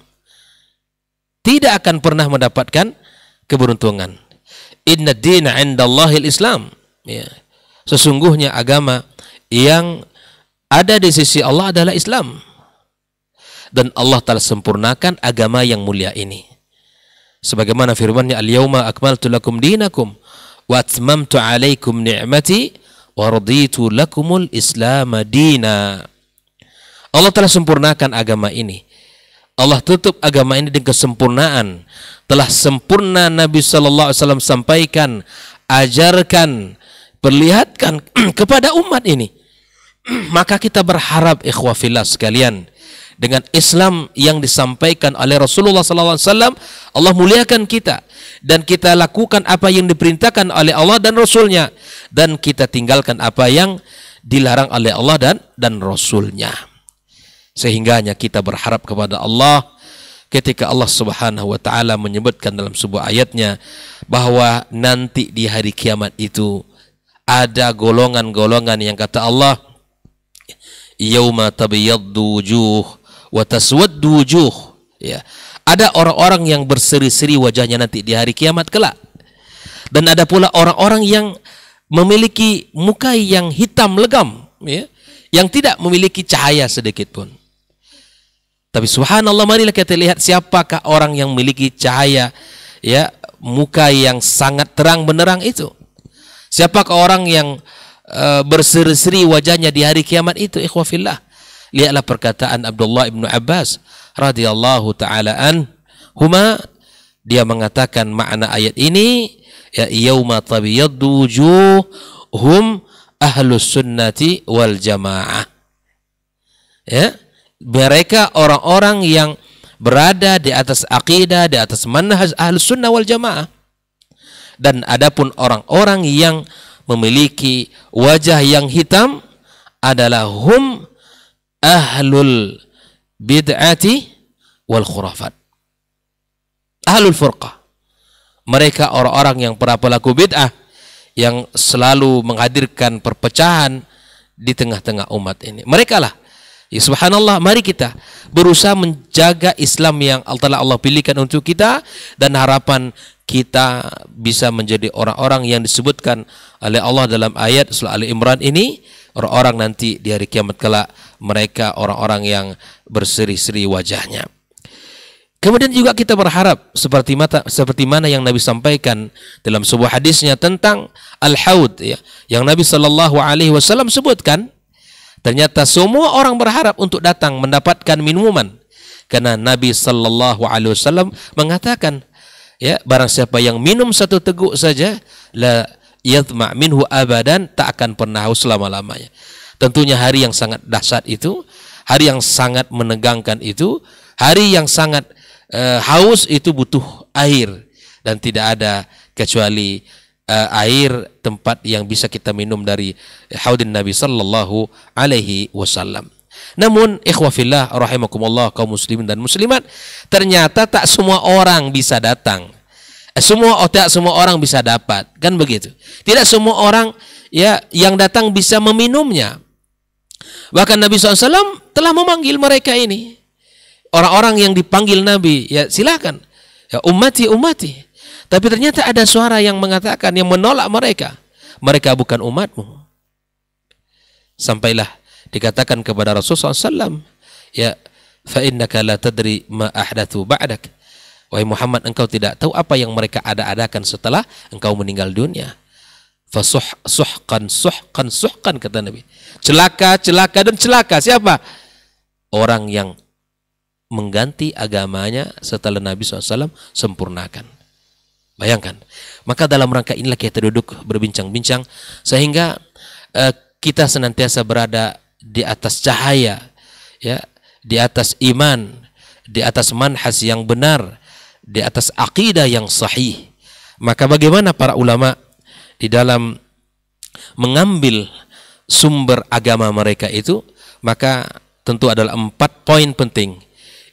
Tidak akan pernah mendapatkan keberuntungan. Inna dina indallahil Islam. Ya. Sesungguhnya agama yang ada di sisi Allah adalah Islam. Dan Allah telah sempurnakan agama yang mulia ini. Sebagaimana firman-Nya, al-yauma akmaltu lakum dinakum wa atmamtu alaikum ni'mati wa raditu lakumul Islam dina. Allah telah sempurnakan agama ini. Allah tutup agama ini dengan kesempurnaan. Telah sempurna Nabi sallallahu alaihi wasallam sampaikan, ajarkan, perlihatkan kepada umat ini. Maka kita berharap, ikhwah fillah sekalian, dengan Islam yang disampaikan oleh Rasulullah sallallahu alaihi wasallam, Allah muliakan kita dan kita lakukan apa yang diperintahkan oleh Allah dan Rasulnya, dan kita tinggalkan apa yang dilarang oleh Allah dan Rasulnya. Sehingganya kita berharap kepada Allah ketika Allah Subhanahu wa taala menyebutkan dalam sebuah ayatnya bahwa nanti di hari kiamat itu ada golongan-golongan yang kata Allah, yauma tabyaddu wujuh wa taswaddu wujuh, ya. Ada orang-orang yang berseri-seri wajahnya nanti di hari kiamat kelak. Dan ada pula orang-orang yang memiliki muka yang hitam legam, ya, yang tidak memiliki cahaya sedikit pun. Tapi subhanallah, marilah kita lihat siapakah orang yang memiliki cahaya ya muka yang sangat terang benderang itu? Siapakah orang yang berseri-seri wajahnya di hari kiamat itu? Ikhwafillah, lihatlah perkataan Abdullah ibnu Abbas radhiyallahu taala anhuma, dia mengatakan makna ayat ini, ya yauma tabyaddu wujuhum ahlus sunnati wal jamaah. Ya, mereka orang-orang yang berada di atas akidah, di atas manhaj ahlus sunnah wal jamaah. Dan adapun orang-orang yang memiliki wajah yang hitam adalah hum ahlul bid'ati wal khurafat, ahlul furqah. Mereka orang-orang yang para pelaku bid'ah yang selalu menghadirkan perpecahan di tengah-tengah umat ini. Mereka lah, ya subhanallah, mari kita berusaha menjaga Islam yang Allah pilihkan untuk kita, dan harapan kita bisa menjadi orang-orang yang disebutkan oleh Allah dalam ayat surah Ali Imran ini, orang-orang nanti di hari kiamat kelak mereka orang-orang yang berseri-seri wajahnya. Kemudian juga kita berharap seperti mana yang Nabi sampaikan dalam sebuah hadisnya tentang al-haud, ya, yang Nabi Shallallahu Alaihi Wasallam sebutkan. Ternyata semua orang berharap untuk datang mendapatkan minuman, karena Nabi Shallallahu Alaihi Wasallam mengatakan, ya, barang siapa yang minum satu teguk saja, la yadma minhu abadan, tak akan pernah haus selama-lamanya. Tentunya hari yang sangat dahsyat itu, hari yang sangat menegangkan itu, hari yang sangat haus itu butuh air, dan tidak ada kecuali air tempat yang bisa kita minum dari haudin Nabi Sallallahu Alaihi Wasallam. Namun ikhwafillah rahimakumullah, kaum muslimin dan muslimat, ternyata tak semua orang bisa datang. Tak semua orang bisa dapat, kan begitu. Tidak semua orang, ya, yang datang bisa meminumnya. Bahkan Nabi SAW telah memanggil mereka ini, orang-orang yang dipanggil Nabi, ya silakan, ya ummati ummati. Tapi ternyata ada suara yang mengatakan, yang menolak mereka, mereka bukan umatmu. Sampailah dikatakan kepada Rasulullah SAW, ya fa innaka la tadri ma ahdathu ba'dak. Wahai Muhammad, engkau tidak tahu apa yang mereka ada-adakan setelah engkau meninggal dunia. Fasuhkan kata Nabi. Celaka dan celaka. Siapa? Orang yang mengganti agamanya setelah Nabi SAW sempurnakan. Bayangkan. Maka dalam rangka inilah kita duduk berbincang-bincang, sehingga kita senantiasa berada di atas cahaya, ya, di atas iman, di atas manhaj yang benar, di atas akidah yang sahih. Maka bagaimana para ulama di dalam mengambil sumber agama mereka itu? Maka tentu adalah 4 poin penting.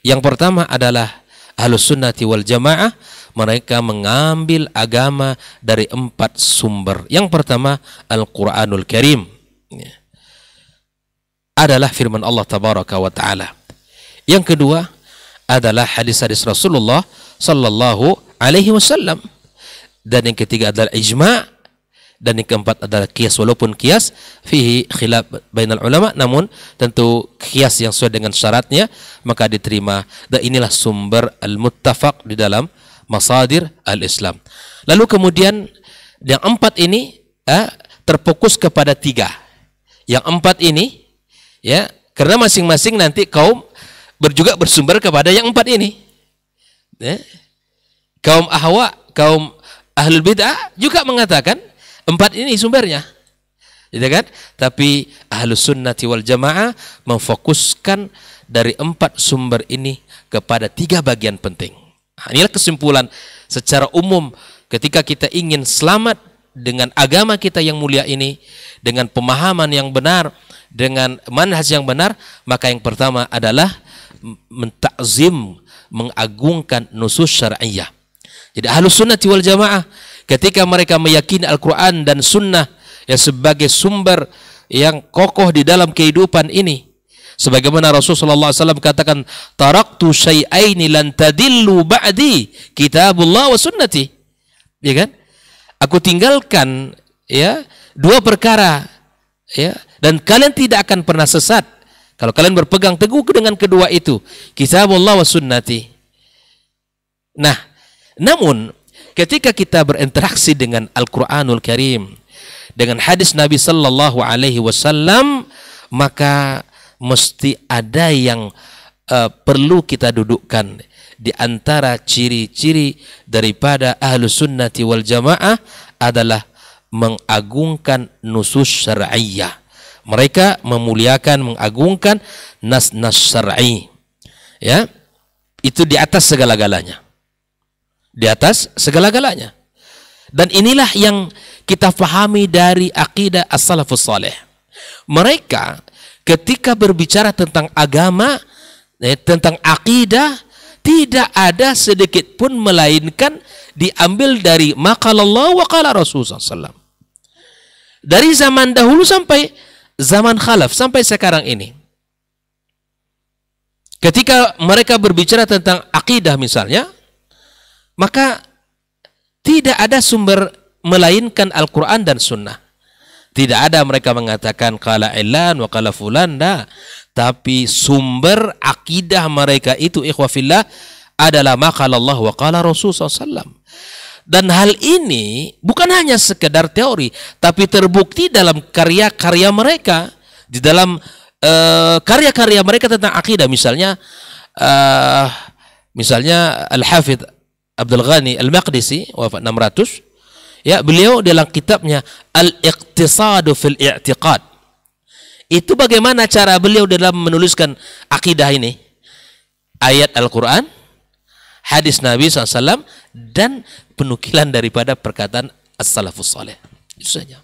Yang pertama adalah Ahlus Sunnati wal Jamaah, mereka mengambil agama dari 4 sumber. Yang pertama Al-Quranul Karim, adalah firman Allah Tabaraka wa Ta'ala. Yang kedua adalah hadis-hadis Rasulullah Sallallahu Alaihi Wasallam. Dan yang ketiga adalah ijma'. Dan yang keempat adalah qiyas, walaupun qiyas fihi khilaf bainal ulama, namun tentu qiyas yang sesuai dengan syaratnya maka diterima. Dan inilah sumber al-muttafaq di dalam masadir al-Islam. Lalu kemudian yang 4 ini terfokus kepada 3. Yang 4 ini, ya, karena masing-masing nanti kaum juga bersumber kepada yang 4 ini. Ya. Kaum ahwa, kaum ahlul bid'ah juga mengatakan 4 ini sumbernya, gitu kan? Tapi Ahlus Sunnati wal Jamaah memfokuskan dari 4 sumber ini kepada 3 bagian penting. Inilah kesimpulan secara umum ketika kita ingin selamat dengan agama kita yang mulia ini, dengan pemahaman yang benar, dengan manhaj yang benar, maka yang pertama adalah mentakzim, mengagungkan nusus syar'iyyah. Jadi Ahlus Sunnati wal Jamaah ketika mereka meyakini Al-Quran dan Sunnah yang sebagai sumber yang kokoh di dalam kehidupan ini, sebagaimana Rasulullah SAW katakan, taraktu syai'aini lan tadillu ba'di, kitabullah wa sunnati. Ya kan? Aku tinggalkan, ya, 2 perkara, ya, dan kalian tidak akan pernah sesat kalau kalian berpegang teguh dengan kedua itu, kitabullah wa sunnati. Nah, namun ketika kita berinteraksi dengan Al-Quranul Karim, dengan hadis Nabi Sallallahu Alaihi Wasallam, maka mesti ada yang perlu kita dudukkan. Di antara ciri-ciri daripada Ahlus Sunnati wal Jamaah adalah mengagungkan nusus syar'iyyah. Mereka memuliakan, mengagungkan nas-nas syar'i. Ya, itu di atas segala-galanya. Di atas segala-galanya. Dan inilah yang kita pahami dari akidah as-salafus salih. Mereka ketika berbicara tentang agama, tentang akidah, tidak ada sedikit pun melainkan diambil dari maqalallah wa qala Rasulullah SAW. Dari zaman dahulu sampai zaman khalaf, sampai sekarang ini. Ketika mereka berbicara tentang akidah misalnya, maka tidak ada sumber melainkan Al-Quran dan Sunnah. Tidak ada mereka mengatakan qala ilan wa qala fulan, tapi sumber akidah mereka itu ikhwafillah adalah maqala Allah wa qala Rasul SAW. Dan hal ini bukan hanya sekedar teori, tapi terbukti dalam karya-karya mereka, di dalam karya-karya mereka tentang akidah. Misalnya Al-Hafidh Abdul Ghani Al-Maqdisi wafat 600, ya, beliau dalam kitabnya Al-Iqtisadu fil I'tiqad, itu bagaimana cara beliau dalam menuliskan akidah ini. Ayat Al-Quran, hadis Nabi SAW, dan penukilan daripada perkataan as-salafus salih. Itu saja.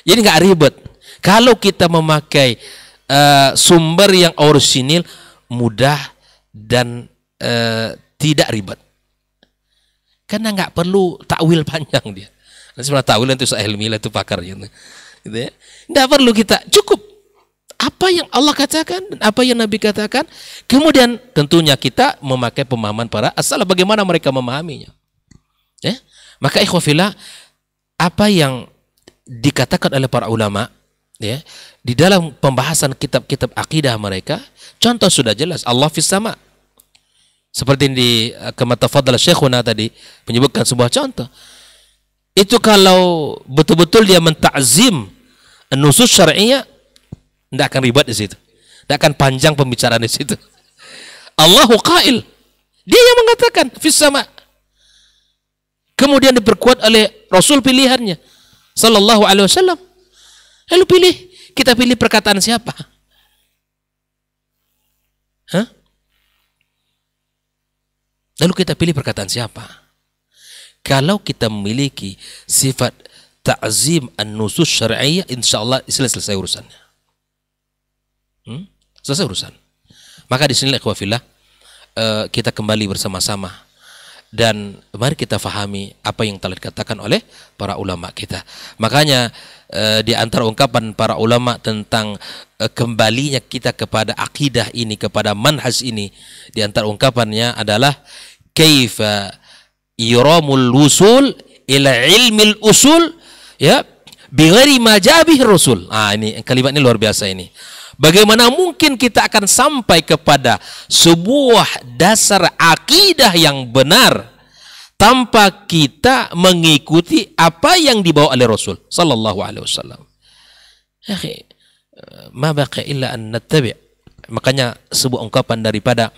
Jadi nggak ribet. Kalau kita memakai sumber yang orisinil, mudah dan tidak ribet. Karena nggak perlu takwil panjang dia. Nanti sebenarnya takwil itu ilmiah, itu pakar gitu. Gitu ya. Nggak perlu kita, cukup apa yang Allah katakan dan apa yang Nabi katakan. Kemudian tentunya kita memakai pemahaman para as-salaf, bagaimana mereka memahaminya. Ya? Maka ikhwafillah, apa yang dikatakan oleh para ulama, ya, di dalam pembahasan kitab-kitab akidah mereka, contoh sudah jelas, Allah fis sama. Seperti di kama tafadhal Syekhuna tadi menyebutkan sebuah contoh. Itu kalau betul-betul dia mentakzim nusus syar'iyyah, tidak akan ribet di situ, tidak akan panjang pembicaraan di situ. Allahu qail, dia yang mengatakan fis sama. Kemudian diperkuat oleh Rasul pilihannya Sallallahu Alaihi Wasallam. Lalu kita pilih perkataan siapa? Hah? Lalu kita pilih perkataan siapa? Kalau kita memiliki sifat ta'zim an-nusus syar'iyyah, insyaallah selesai urusannya. Selesai urusan. Maka di sini ikhwafillah, kita kembali bersama-sama dan mari kita fahami apa yang telah dikatakan oleh para ulama kita. Makanya di antara ungkapan para ulama tentang kembalinya kita kepada akidah ini, kepada manhaj ini, di antara ungkapannya adalah kaifa yuramul wusul ila ilmil usul, ya, bighairi ma jaa bihi rasul. Ini kalimat ini luar biasa ini. Bagaimana mungkin kita akan sampai kepada sebuah dasar akidah yang benar tanpa kita mengikuti apa yang dibawa oleh Rasul sallallahu alaihi wasallam. Ya, ma baqa illa an nattabi'. Makanya sebuah ungkapan daripada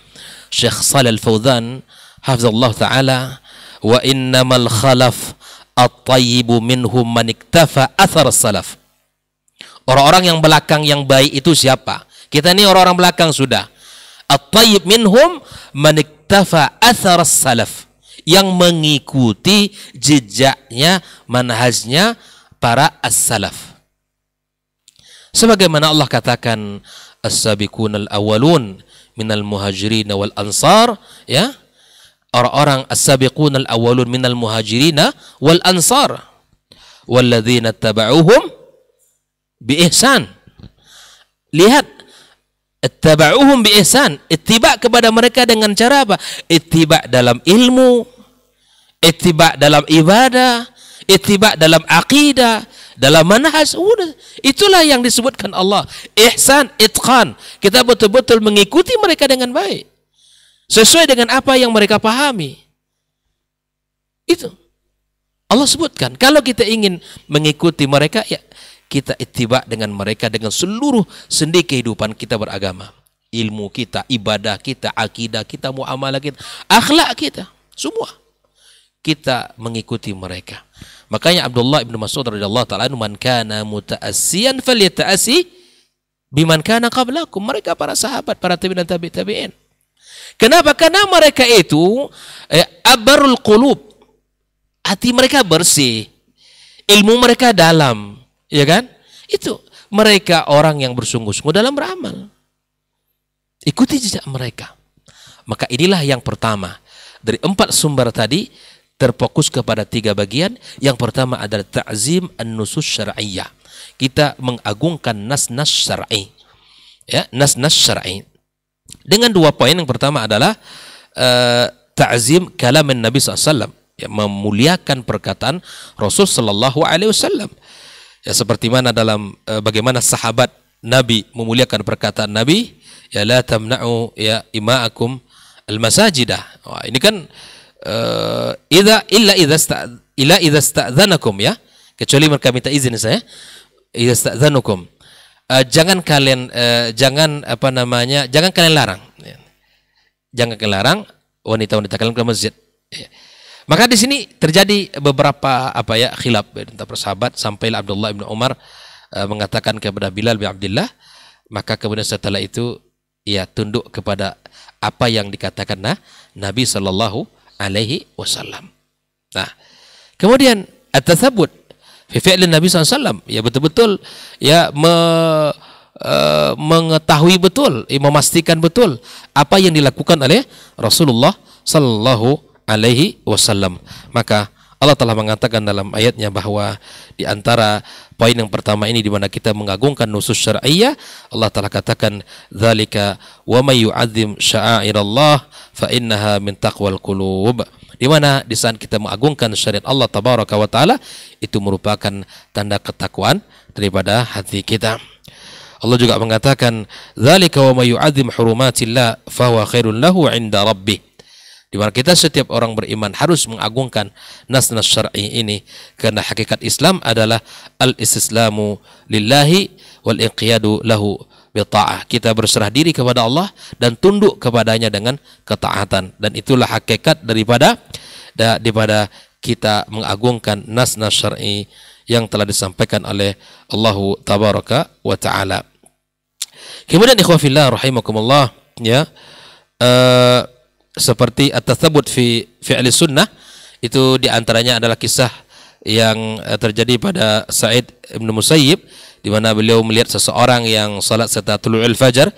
Syekh Shalih Al-Fauzan hafizallahu taala, wa innamal khalaf at-tayyibu minhum man iktafa athar as-salaf. Orang-orang yang belakang yang baik itu siapa? Kita ini orang-orang belakang sudah. At-tayyib minhum man iktafa athar as-salaf, yang mengikuti jejaknya, manhajnya para as-salaf. Sebagaimana Allah katakan as-sabiqunal awwalun minal muhajirin wal ansar, ya. Orang-orang as-sabiqunal awwalun minal muhajirin wal ansar walladzina tabauhum bi ihsan. Lihat, ittaba'uhum bi ihsan, ittiba' kepada mereka dengan cara apa? Ittiba' dalam ilmu, ittiba' dalam ibadah, ittiba' dalam akidah, dalam manhaj. Itulah yang disebutkan Allah ihsan, itqan. Kita betul-betul mengikuti mereka dengan baik, sesuai dengan apa yang mereka pahami. Itu Allah sebutkan. Kalau kita ingin mengikuti mereka, ya kita ittiba dengan mereka dengan seluruh sendi kehidupan kita beragama. Ilmu kita, ibadah kita, akidah kita, muamalah kita, akhlak kita, semua kita mengikuti mereka. Makanya Abdullah bin Mas'ud radhiyallahu taala anhu, man kana muta'assiyan falyata'assi biman kana qablakum. Mereka para sahabat, para tabi'in dan tabi'in. Kenapa? Karena mereka itu abarul qulub. Hati mereka bersih, ilmu mereka dalam, ya kan? Itu mereka orang yang bersungguh-sungguh dalam beramal. Ikuti jejak mereka. Maka inilah yang pertama dari 4 sumber tadi, terfokus kepada 3 bagian. Yang pertama adalah ta'zim an-nusus syar'iyyah. Kita mengagungkan nas-nas syar'i, ya, nas-nas syar'i. Dengan 2 poin. Yang pertama adalah ta'zim kalam Nabi SAW. Ya, memuliakan perkataan Rasul sallallahu alaihi wasallam. Ya, seperti mana dalam bagaimana sahabat Nabi memuliakan perkataan Nabi, ya la tamna'u ya ima'akum al-masajidah. Wah, ini kan idza sta'dzanakum, ya, kecuali mereka minta izin saya. Idza sta'dzanukum, jangan kalian jangan kalian larang. Ya. Jangan kalian larang wanita-wanita kalian ke masjid. Ya. Maka di sini terjadi beberapa khilaf tentang persahabat, sampailah Abdullah bin Umar mengatakan kepada Bilal bin Abdullah, maka kemudian setelah itu ia tunduk kepada apa yang dikatakan Nabi sallallahu alaihi wasallam. Nah, kemudian at-tatsabbut fi fi'l Nabi sallallahu alaihi wasallam, ya betul-betul ya mengetahui betul, memastikan betul apa yang dilakukan oleh Rasulullah sallallahu alaihi wasallam. Maka Allah telah mengatakan dalam ayatnya bahwa di antara poin yang pertama ini di mana kita mengagungkan nusus syar'iyyah, Allah telah katakan dzalika wa may yu'azzim sya'airallah fa innaha min taqwal qulub. Di mana di saat kita mengagungkan syariat Allah tabaraka wa taala, itu merupakan tanda ketakwaan daripada hati kita. Allah juga mengatakan dzalika wa may yu'azzim hurumatillah fa huwa khairun lahu 'inda rabbih. Di mana kita setiap orang beriman harus mengagungkan nas-nas syar'i ini, karena hakikat Islam adalah al-istislamu lillahi wal inqiyadu lahu bi ta'ah. Kita berserah diri kepada Allah dan tunduk kepadanya dengan ketaatan, dan itulah hakikat daripada kita mengagungkan nas-nas syar'i yang telah disampaikan oleh Allah tabaraka wa taala. Kemudian ikhwah fillah rahimakumullah, ya, seperti at-tatsabbut fi fi'li sunnah, itu diantaranya adalah kisah yang terjadi pada Sa'id bin Musayyib, di mana beliau melihat seseorang yang salat setelah tulu'ul fajar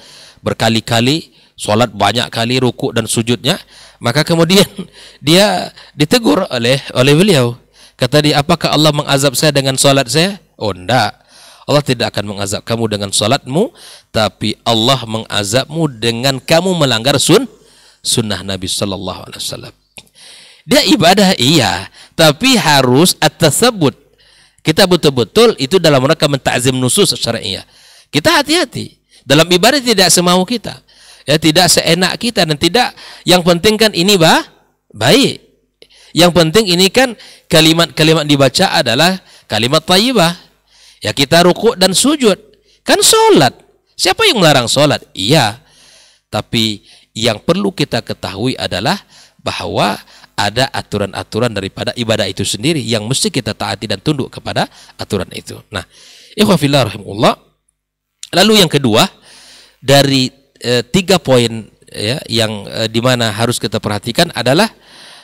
berkali-kali, salat banyak kali rukuk dan sujudnya. Maka kemudian dia ditegur oleh beliau. Kata dia, apakah Allah mengazab saya dengan salat saya? Oh, enggak. Allah tidak akan mengazab kamu dengan salatmu, tapi Allah mengazabmu dengan kamu melanggar sunnah Nabi sallallahu alaihi wasallam. Dia ibadah iya, tapi harus at-tatsabbut. Kita betul-betul itu dalam rangka menta'zim nusus syar'iyyah. Kita hati-hati dalam ibadah, tidak semau kita, ya, tidak seenak kita, dan tidak, yang penting kan ini baik. Yang penting ini kan kalimat-kalimat dibaca adalah kalimat thayyibah. Ya, kita rukuk dan sujud kan salat. Siapa yang melarang salat? Iya. Tapi yang perlu kita ketahui adalah bahwa ada aturan-aturan daripada ibadah itu sendiri yang mesti kita taati dan tunduk kepada aturan itu. Nah, ikhwah fillah rahimahullah. Lalu yang kedua dari 3 poin, ya, yang dimana harus kita perhatikan adalah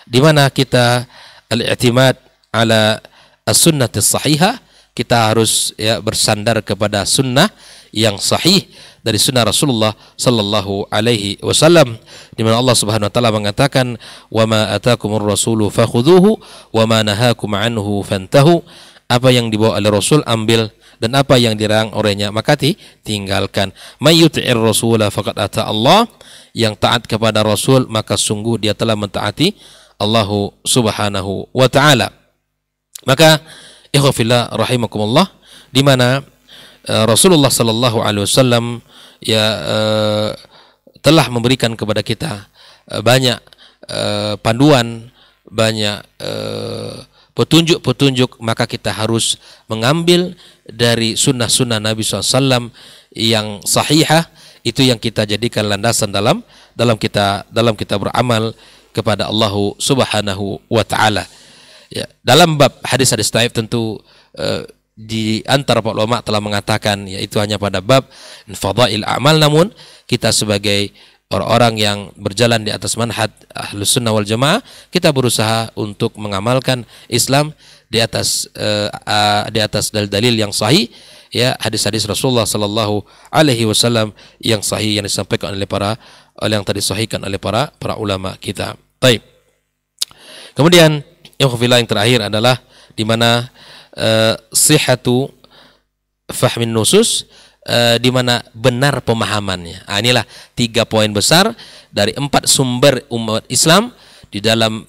dimana kita al-i'timad ala as-sunnah as-sahihah. Kita harus, ya, bersandar kepada sunnah yang sahih dari sunnah Rasulullah sallallahu alaihi wasallam, di mana Allah Subhanahu wa taala mengatakan, "Wa ma atakumur rasulu fakhudhuhu wa ma nahakum anhu fantahu." Apa yang dibawa oleh Rasul ambil, dan apa yang dilarang olehnya maka tinggalkan. May yuti'ir rasula faqad ata Allah. Yang taat kepada Rasul maka sungguh dia telah mentaati Allah Subhanahu wa taala. Maka ikhwah fillah rahimakumullah, di mana Rasulullah sallallahu alaihi wasallam, ya, telah memberikan kepada kita banyak panduan, banyak petunjuk-petunjuk, maka kita harus mengambil dari sunnah-sunnah Nabi SAW yang sahihah, itu yang kita jadikan landasan dalam kita beramal kepada Allah Subhanahu wa taala. Ya, dalam bab hadis-hadis dhaif tentu di antara para ulama telah mengatakan yaitu hanya pada bab fadail a'mal, namun kita sebagai orang-orang yang berjalan di atas manhaj Ahlus Sunnah wal Jamaah, kita berusaha untuk mengamalkan Islam di atas dalil-dalil yang sahih, ya, hadis-hadis Rasulullah sallallahu alaihi wasallam yang sahih yang disampaikan yang tadi disahihkan oleh para ulama kita. Baik. Kemudian yang terakhir adalah di mana sihhatu fahmin nusus, di mana benar pemahamannya. Inilah 3 poin besar dari 4 sumber umat Islam di dalam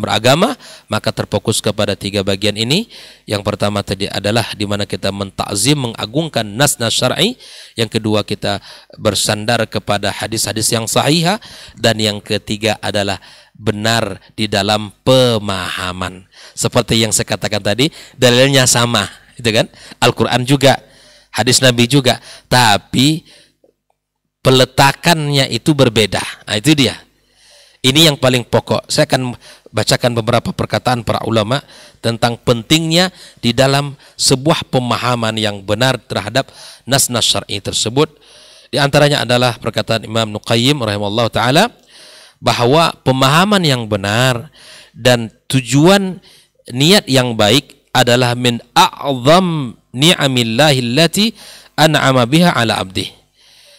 beragama, maka terfokus kepada 3 bagian ini. Yang pertama tadi adalah di mana kita mentakzim, mengagungkan nas-nas syar'i. Yang kedua kita bersandar kepada hadis-hadis yang sahih, dan yang ketiga adalah benar di dalam pemahaman. Seperti yang saya katakan tadi, dalilnya sama, itu kan? Al-Qur'an juga, hadis Nabi juga, tapi peletakannya itu berbeda. Nah, itu dia. Ini yang paling pokok. Saya akan bacakan beberapa perkataan para ulama tentang pentingnya di dalam sebuah pemahaman yang benar terhadap nas-nas syar'i tersebut. Di antaranya adalah perkataan Imam Nuqayyim rahimahullah ta'ala, bahwa pemahaman yang benar dan tujuan niat yang baik adalah min a'zam ni'amillahi allati an'ama biha ala abdih.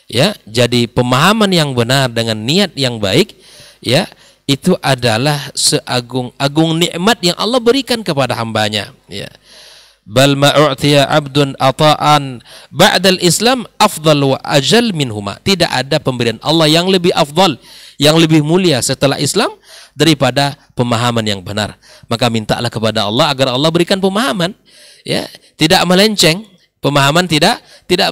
Ya, jadi pemahaman yang benar dengan niat yang baik, ya, itu adalah seagung-agung nikmat yang Allah berikan kepada hambanya, ya. Bal ma'u'tiya 'abdun ata'an ba'dal Islam afdal wa ajal minhuma. Tidak ada pemberian Allah yang lebih afdal, yang lebih mulia setelah Islam daripada pemahaman yang benar. Maka mintalah kepada Allah agar Allah berikan pemahaman, ya, tidak melenceng, pemahaman tidak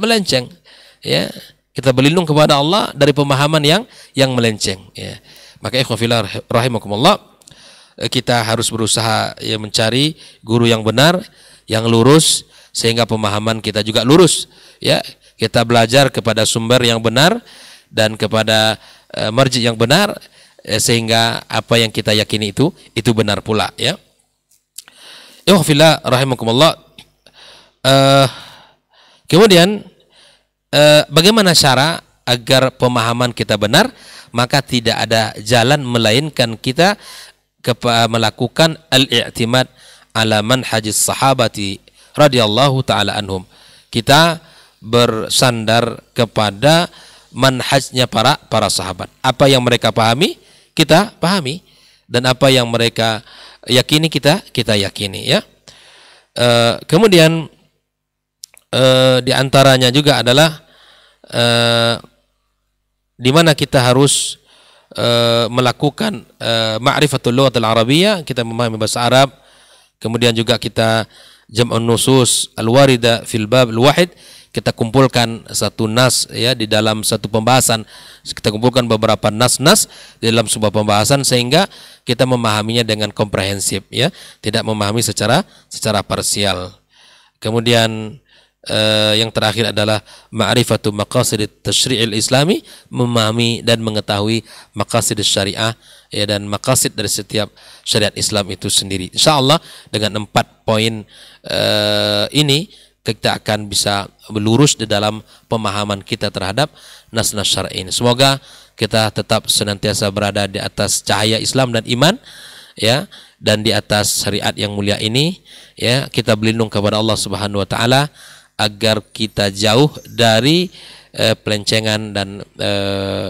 melenceng, ya. Kita berlindung kepada Allah dari pemahaman yang melenceng, ya. Maka ikhwan fillah rahimakumullah, kita harus berusaha, ya, mencari guru yang benar, yang lurus, sehingga pemahaman kita juga lurus, ya. Kita belajar kepada sumber yang benar dan kepada marji yang benar, sehingga apa yang kita yakini itu benar pula, ya. Ikhwan fillah rahimakumullah, kemudian bagaimana cara agar pemahaman kita benar? Maka tidak ada jalan melainkan kita melakukan al-i'timad ala manhajis sahabati radhiyallahu taala anhum. Kita bersandar kepada manhajnya para sahabat. Apa yang mereka pahami, kita pahami, dan apa yang mereka yakini, kita yakini, ya. Kemudian di antaranya juga adalah di mana kita harus melakukan ma'rifatul lughatil arabiyyah, kita memahami bahasa Arab. Kemudian juga kita jam'un nusus al-warida fil bab al-wahid, kita kumpulkan satu nas, ya, di dalam satu pembahasan. Kita kumpulkan beberapa nas-nas di dalam sebuah pembahasan sehingga kita memahaminya dengan komprehensif, ya, tidak memahami secara parsial. Kemudian yang terakhir adalah ma'rifatu maqasid tasyri'il islami, memahami dan mengetahui maqasid syariah, ya, dan maqasid dari setiap syariat Islam itu sendiri. Insyaallah dengan 4 poin ini kita akan bisa lurus di dalam pemahaman kita terhadap nas-nas syar'i ini. Semoga kita tetap senantiasa berada di atas cahaya Islam dan iman, ya, dan di atas syariat yang mulia ini, ya. Kita berlindung kepada Allah Subhanahu wa taala agar kita jauh dari pelencengan dan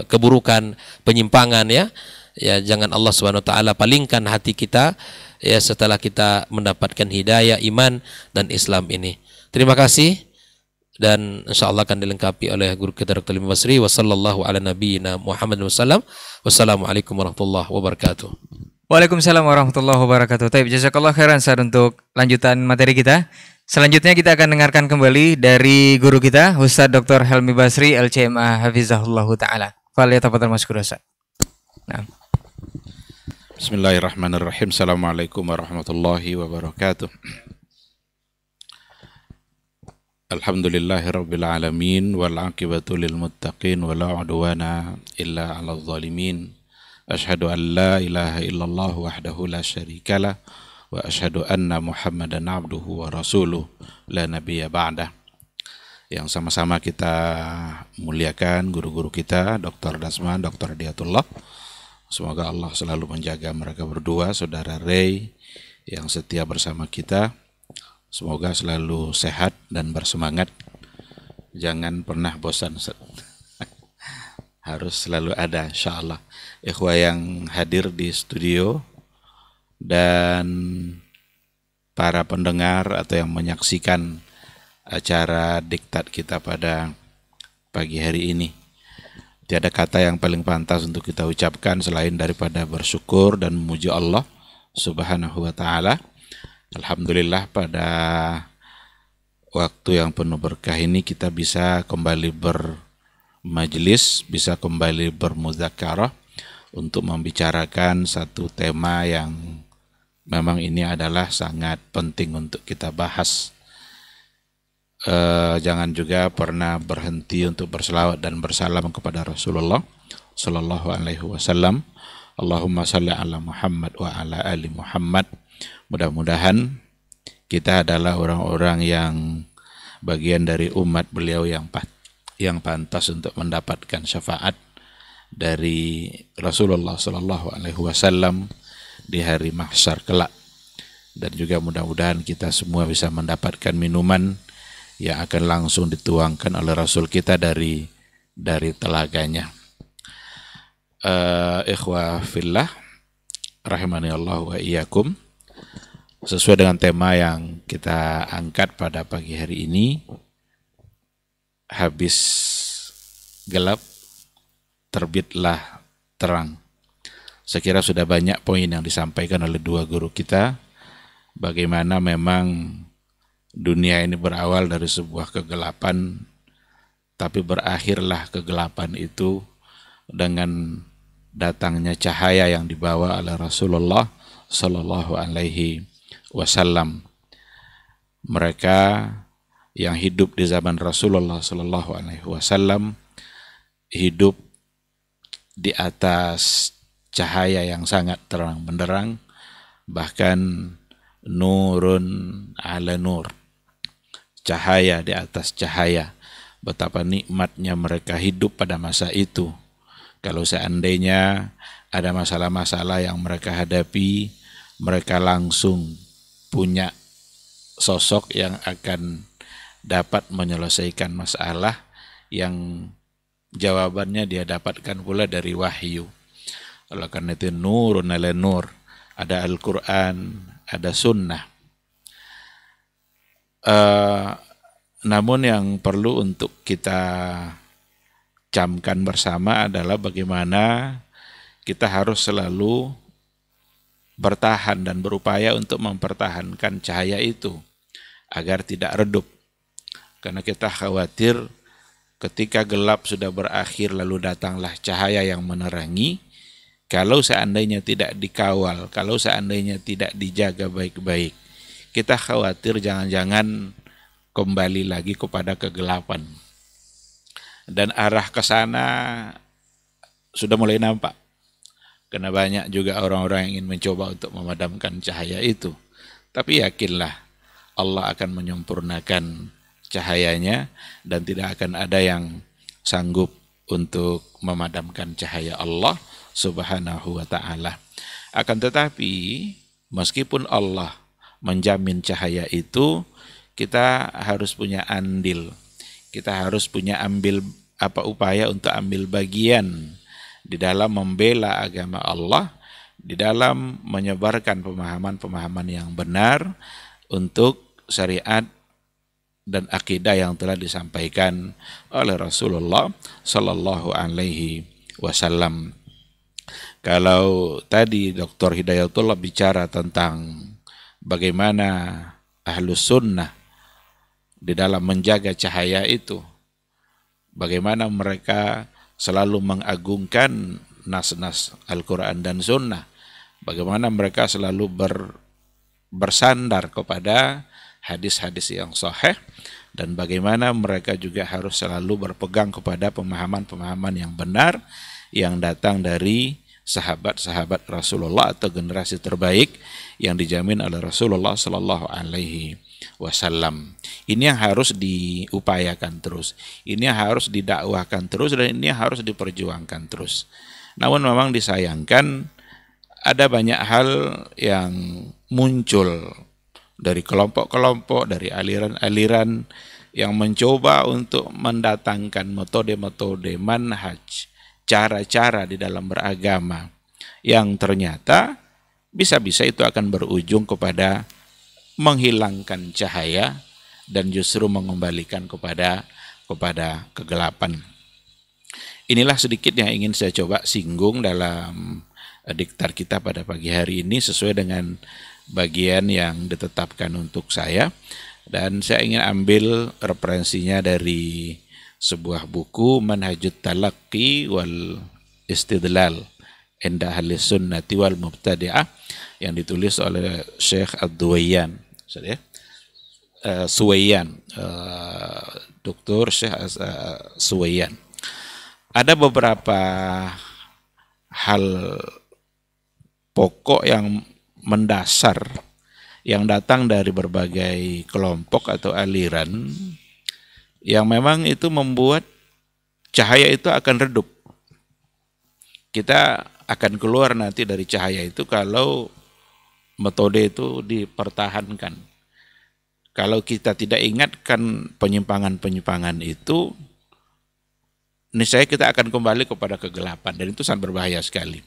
keburukan, penyimpangan, ya. Ya, jangan Allah Subhanahu wa taala palingkan hati kita, ya, setelah kita mendapatkan hidayah iman dan Islam ini. Terima kasih, dan insyaallah akan dilengkapi oleh guru kita Dr. Lim Basri. Wassallallahu ala nabiyyina Muhammad wasallam. Wassalamualaikum warahmatullahi wabarakatuh. Waalaikumsalam warahmatullahi wabarakatuh. Taib, jazakallah khairan Ustaz untuk lanjutan materi kita. Selanjutnya kita akan dengarkan kembali dari guru kita Ustaz Dr. Helmi Basri LCMA Hafizahullah Ta'ala. Faliyatafadhal maskur Ustaz. Nah. Bismillahirrahmanirrahim. Assalamualaikum warahmatullahi wabarakatuh. Alhamdulillahi rabbil alamin wal aqibatu lil muttaqin wa la udwana illa 'alal zalimin. Asyhadu an la ilaha illallah wahdahu la syarikalah wa asyhadu anna Muhammadan abduhu wa rasuluh la nabiyya ba'dah. Yang sama-sama kita muliakan guru-guru kita, Dr. Dasman, Dr. Diatullah. Semoga Allah selalu menjaga mereka berdua, Saudara Ray yang setia bersama kita. Semoga selalu sehat dan bersemangat. Jangan pernah bosan. Harus selalu ada, insyaAllah. Ikhwah yang hadir di studio dan para pendengar atau yang menyaksikan acara diktat kita pada pagi hari ini. Tiada kata yang paling pantas untuk kita ucapkan selain daripada bersyukur dan memuji Allah Subhanahu wa ta'ala. Alhamdulillah pada waktu yang penuh berkah ini kita bisa kembali bermajlis, bisa kembali bermudzakarah untuk membicarakan satu tema yang memang ini adalah sangat penting untuk kita bahas. Jangan juga pernah berhenti untuk berselawat dan bersalam kepada Rasulullah Sallallahu Alaihi Wasallam. Allahumma salli ala Muhammad wa ala ali Muhammad. Mudah-mudahan kita adalah orang-orang yang bagian dari umat beliau yang pantas untuk mendapatkan syafaat dari Rasulullah Sallallahu Alaihi Wasallam di hari mahsyar kelak. Dan juga mudah-mudahan kita semua bisa mendapatkan minuman yang akan langsung dituangkan oleh Rasul kita dari telaganya. Ikhwah fillah, rahimani Allah wa iyyakum. Sesuai dengan tema yang kita angkat pada pagi hari ini, habis gelap, terbitlah terang. Saya kira sudah banyak poin yang disampaikan oleh dua guru kita, bagaimana memang dunia ini berawal dari sebuah kegelapan, tapi berakhirlah kegelapan itu dengan datangnya cahaya yang dibawa oleh Rasulullah Sallallahu Alaihi Wasallam. Mereka yang hidup di zaman Rasulullah Sallallahu Alaihi Wasallam hidup di atas cahaya yang sangat terang benderang, bahkan nurun ala nur, cahaya di atas cahaya. Betapa nikmatnya mereka hidup pada masa itu. Kalau seandainya ada masalah-masalah yang mereka hadapi, mereka langsung punya sosok yang akan dapat menyelesaikan masalah yang jawabannya dia dapatkan pula dari wahyu. Oleh karena itu nurun ala nur, ada Al-Quran, ada sunnah. Namun yang perlu untuk kita camkan bersama adalah bagaimana kita harus selalu bertahan dan berupaya untuk mempertahankan cahaya itu agar tidak redup. Karena kita khawatir ketika gelap sudah berakhir lalu datanglah cahaya yang menerangi, kalau seandainya tidak dikawal, kalau seandainya tidak dijaga baik-baik, kita khawatir jangan-jangan kembali lagi kepada kegelapan. Dan arah ke sana sudah mulai nampak. Karena banyak juga orang-orang yang ingin mencoba untuk memadamkan cahaya itu. Tapi yakinlah Allah akan menyempurnakan cahayanya dan tidak akan ada yang sanggup untuk memadamkan cahaya Allah Subhanahu wa ta'ala. Akan tetapi meskipun Allah menjamin cahaya itu, kita harus punya andil. Kita harus punya upaya untuk ambil bagian di dalam membela agama Allah, di dalam menyebarkan pemahaman-pemahaman yang benar untuk syariat dan akidah yang telah disampaikan oleh Rasulullah Sallallahu Alaihi Wasallam. Kalau tadi Dr. Hidayatullah bicara tentang bagaimana Ahlus Sunnah di dalam menjaga cahaya itu, bagaimana mereka selalu mengagungkan nas-nas Al-Quran dan Sunnah, bagaimana mereka selalu bersandar kepada hadis-hadis yang sahih, dan bagaimana mereka juga harus selalu berpegang kepada pemahaman-pemahaman yang benar yang datang dari sahabat-sahabat Rasulullah atau generasi terbaik yang dijamin oleh Rasulullah Sallallahu Alaihi Wasallam. Ini yang harus diupayakan terus, ini yang harus didakwahkan terus, dan ini yang harus diperjuangkan terus. Namun memang disayangkan ada banyak hal yang muncul dari kelompok-kelompok, dari aliran-aliran yang mencoba untuk mendatangkan metode-metode, manhaj, cara-cara di dalam beragama yang ternyata bisa-bisa itu akan berujung kepada menghilangkan cahaya dan justru mengembalikan kepada kegelapan. Inilah sedikit yang ingin saya coba singgung dalam diktar kita pada pagi hari ini sesuai dengan bagian yang ditetapkan untuk saya, dan saya ingin ambil referensinya dari sebuah buku Manhajut Talaqqi wal Istidlal Inda Ahli Sunnati wal Mubtadi'ah yang ditulis oleh Syekh Ad-Duwayyan, Suwayyan, Dr. Syekh Suwayyan. Ada beberapa hal pokok yang mendasar yang datang dari berbagai kelompok atau aliran yang memang itu membuat cahaya itu akan redup. Kita akan keluar nanti dari cahaya itu kalau metode itu dipertahankan. Kalau kita tidak ingatkan penyimpangan-penyimpangan itu, niscaya kita akan kembali kepada kegelapan, dan itu sangat berbahaya sekali.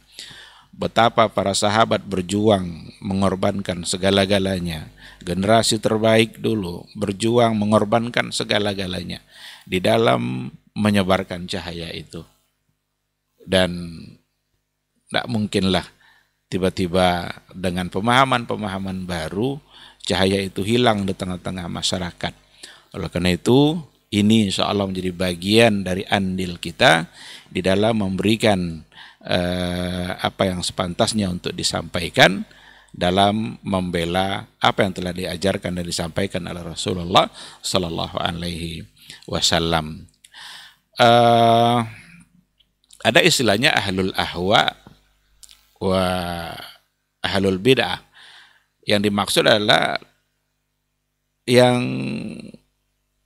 Betapa para sahabat berjuang mengorbankan segala-galanya. Generasi terbaik dulu berjuang mengorbankan segala-galanya di dalam menyebarkan cahaya itu. Dan tidak mungkinlah tiba-tiba dengan pemahaman-pemahaman baru cahaya itu hilang di tengah-tengah masyarakat. Oleh karena itu, ini insya Allah menjadi bagian dari andil kita di dalam memberikan apa yang sepantasnya untuk disampaikan dalam membela apa yang telah diajarkan dan disampaikan oleh Rasulullah Sallallahu Alaihi Wasallam. Ada istilahnya ahlul ahwa wa ahlul bid'ah. Yang dimaksud adalah yang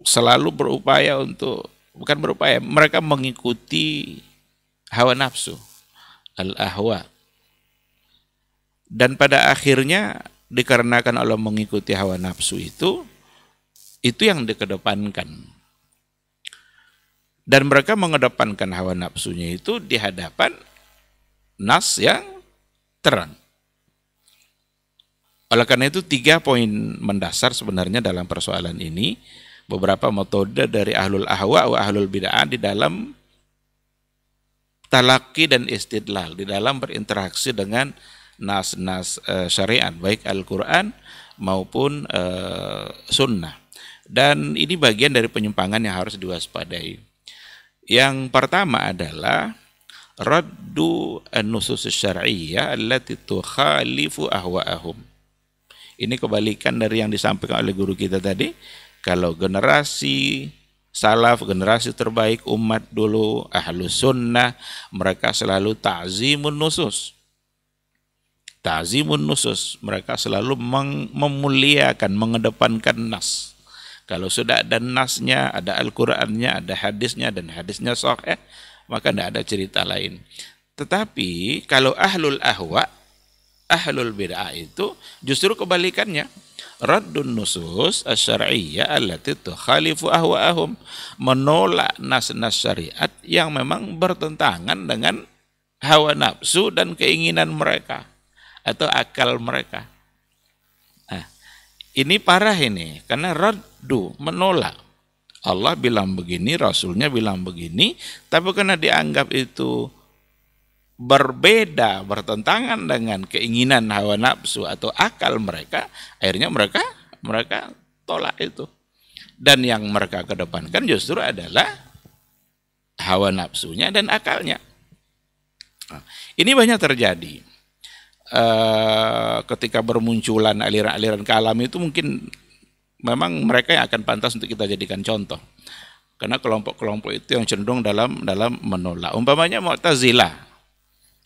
selalu berupaya untuk, bukan berupaya, mereka mengikuti hawa nafsu, al-ahwa. Dan pada akhirnya dikarenakan Allah mengikuti hawa nafsu itu yang dikedepankan. Dan mereka mengedepankan hawa nafsunya itu di hadapan nas yang terang. Oleh karena itu 3 poin mendasar sebenarnya dalam persoalan ini. Beberapa metode dari ahlul ahwa wa ahlul bid'ah di dalam talaqi dan istidlal, di dalam berinteraksi dengan nas-nas syariat, baik Al-Quran maupun sunnah. Dan ini bagian dari penyimpangan yang harus diwaspadai. Yang pertama adalah raddu an-nusus syar'iyyah allati tukhalifu ahwa'ahum. Ini kebalikan dari yang disampaikan oleh guru kita tadi. Kalau generasi salaf, generasi terbaik umat dulu, ahlus sunnah, mereka selalu ta'zimun nusus. Ta'zimun nusus, mereka selalu memuliakan, mengedepankan nas. Kalau sudah ada nasnya, ada Al-Qur'annya, ada hadisnya, dan hadisnya sahih, maka tidak ada cerita lain. Tetapi kalau ahlul ahwa, ahlul bid'ah itu justru kebalikannya. Raddun nusus asy-syar'iyyah allati tukhalifu ahwa'ahum, menolak nas-nas syariat yang memang bertentangan dengan hawa nafsu dan keinginan mereka atau akal mereka. Nah, ini parah ini, karena raddu, menolak. Allah bilang begini, Rasulnya bilang begini, tapi karena dianggap itu berbeda, bertentangan dengan keinginan hawa nafsu atau akal mereka, akhirnya mereka tolak itu. Dan yang mereka kedepankan justru adalah hawa nafsunya dan akalnya. Nah, ini banyak terjadi. ketika bermunculan aliran-aliran kalam itu mungkin memang mereka yang akan pantas untuk kita jadikan contoh. Karena kelompok-kelompok itu yang cenderung dalam menolak. Umpamanya Mu'tazilah.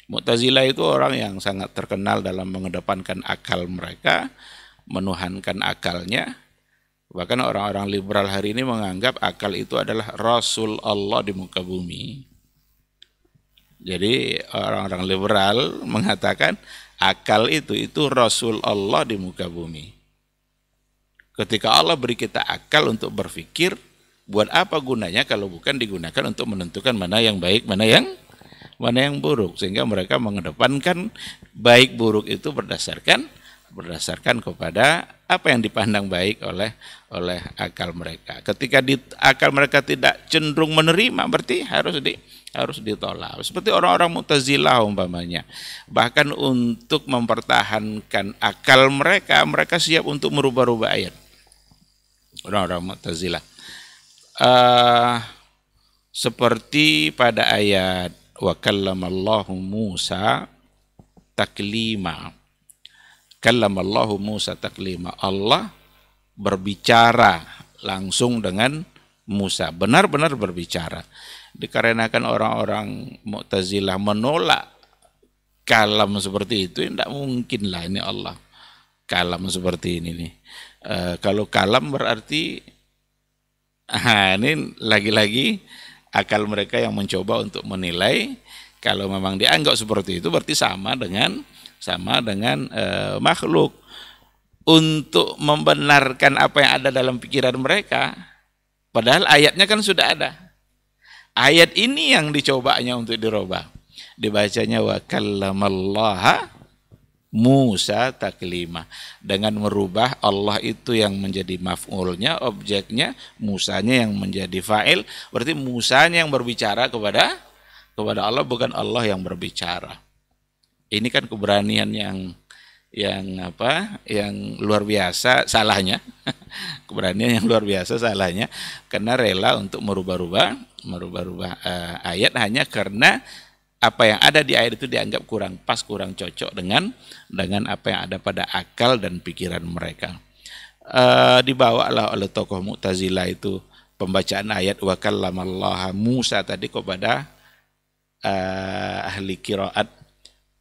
Mu'tazilah itu orang yang sangat terkenal dalam mengedepankan akal mereka, menuhankan akalnya. Bahkan orang-orang liberal hari ini menganggap akal itu adalah Rasul Allah di muka bumi. Jadi orang-orang liberal mengatakan akal itu Rasul Allah di muka bumi. Ketika Allah beri kita akal untuk berpikir, buat apa gunanya kalau bukan digunakan untuk menentukan mana yang baik, mana yang buruk, sehingga mereka mengedepankan baik buruk itu berdasarkan kepada apa yang dipandang baik oleh akal mereka. Ketika akal mereka tidak cenderung menerima, berarti harus ditolak. Seperti orang-orang Mu'tazilah umpamanya. Bahkan untuk mempertahankan akal mereka siap untuk merubah-rubah ayat. Orang-orang Mu'tazilah. Seperti pada ayat wa kallamallahu Musa taklima. Kallamallahu Musa taklima. Allah berbicara langsung dengan Musa. Benar-benar berbicara. Dikarenakan orang-orang Mu'tazilah menolak kalam seperti itu, tidak mungkin lah ini Allah kalam seperti ini nih. Kalau kalam berarti ini lagi-lagi akal mereka yang mencoba untuk menilai. Kalau memang dianggap seperti itu berarti sama dengan makhluk. Untuk membenarkan apa yang ada dalam pikiran mereka, padahal ayatnya kan sudah ada. Ayat ini yang dicobanya untuk dirubah. Dibacanya wa kallamallaha Musa taklima. Dengan merubah Allah itu yang menjadi maf'ulnya, objeknya, Musanya yang menjadi fa'il. Berarti Musanya yang berbicara kepada Allah, bukan Allah yang berbicara. Ini kan keberanian yang luar biasa salahnya. Keberanian yang luar biasa salahnya karena rela untuk merubah-rubah ayat hanya karena apa yang ada di ayat itu dianggap kurang pas, kurang cocok dengan apa yang ada pada akal dan pikiran mereka. Dibawalah oleh tokoh Mu'tazilah itu pembacaan ayat wa kallamallaha Musa tadi kepada ahli qiraat,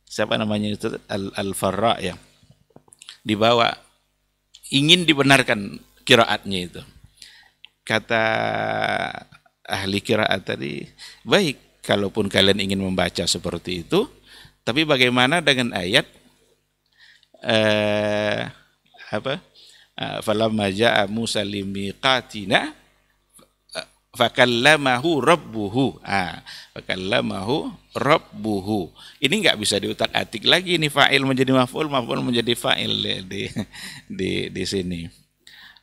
siapa namanya itu, Al-Farra ya, dibawa ingin dibenarkan qiraatnya itu. Kata ahli qiraat tadi, baik kalaupun kalian ingin membaca seperti itu, tapi bagaimana dengan ayat falamma jaa Musa limiqatina fakallamahu rabbuhu. Fakallamahu rabbuhu. Ini enggak bisa diutak-atik lagi, ini fa'il menjadi maf'ul, maf'ul menjadi fa'il di sini.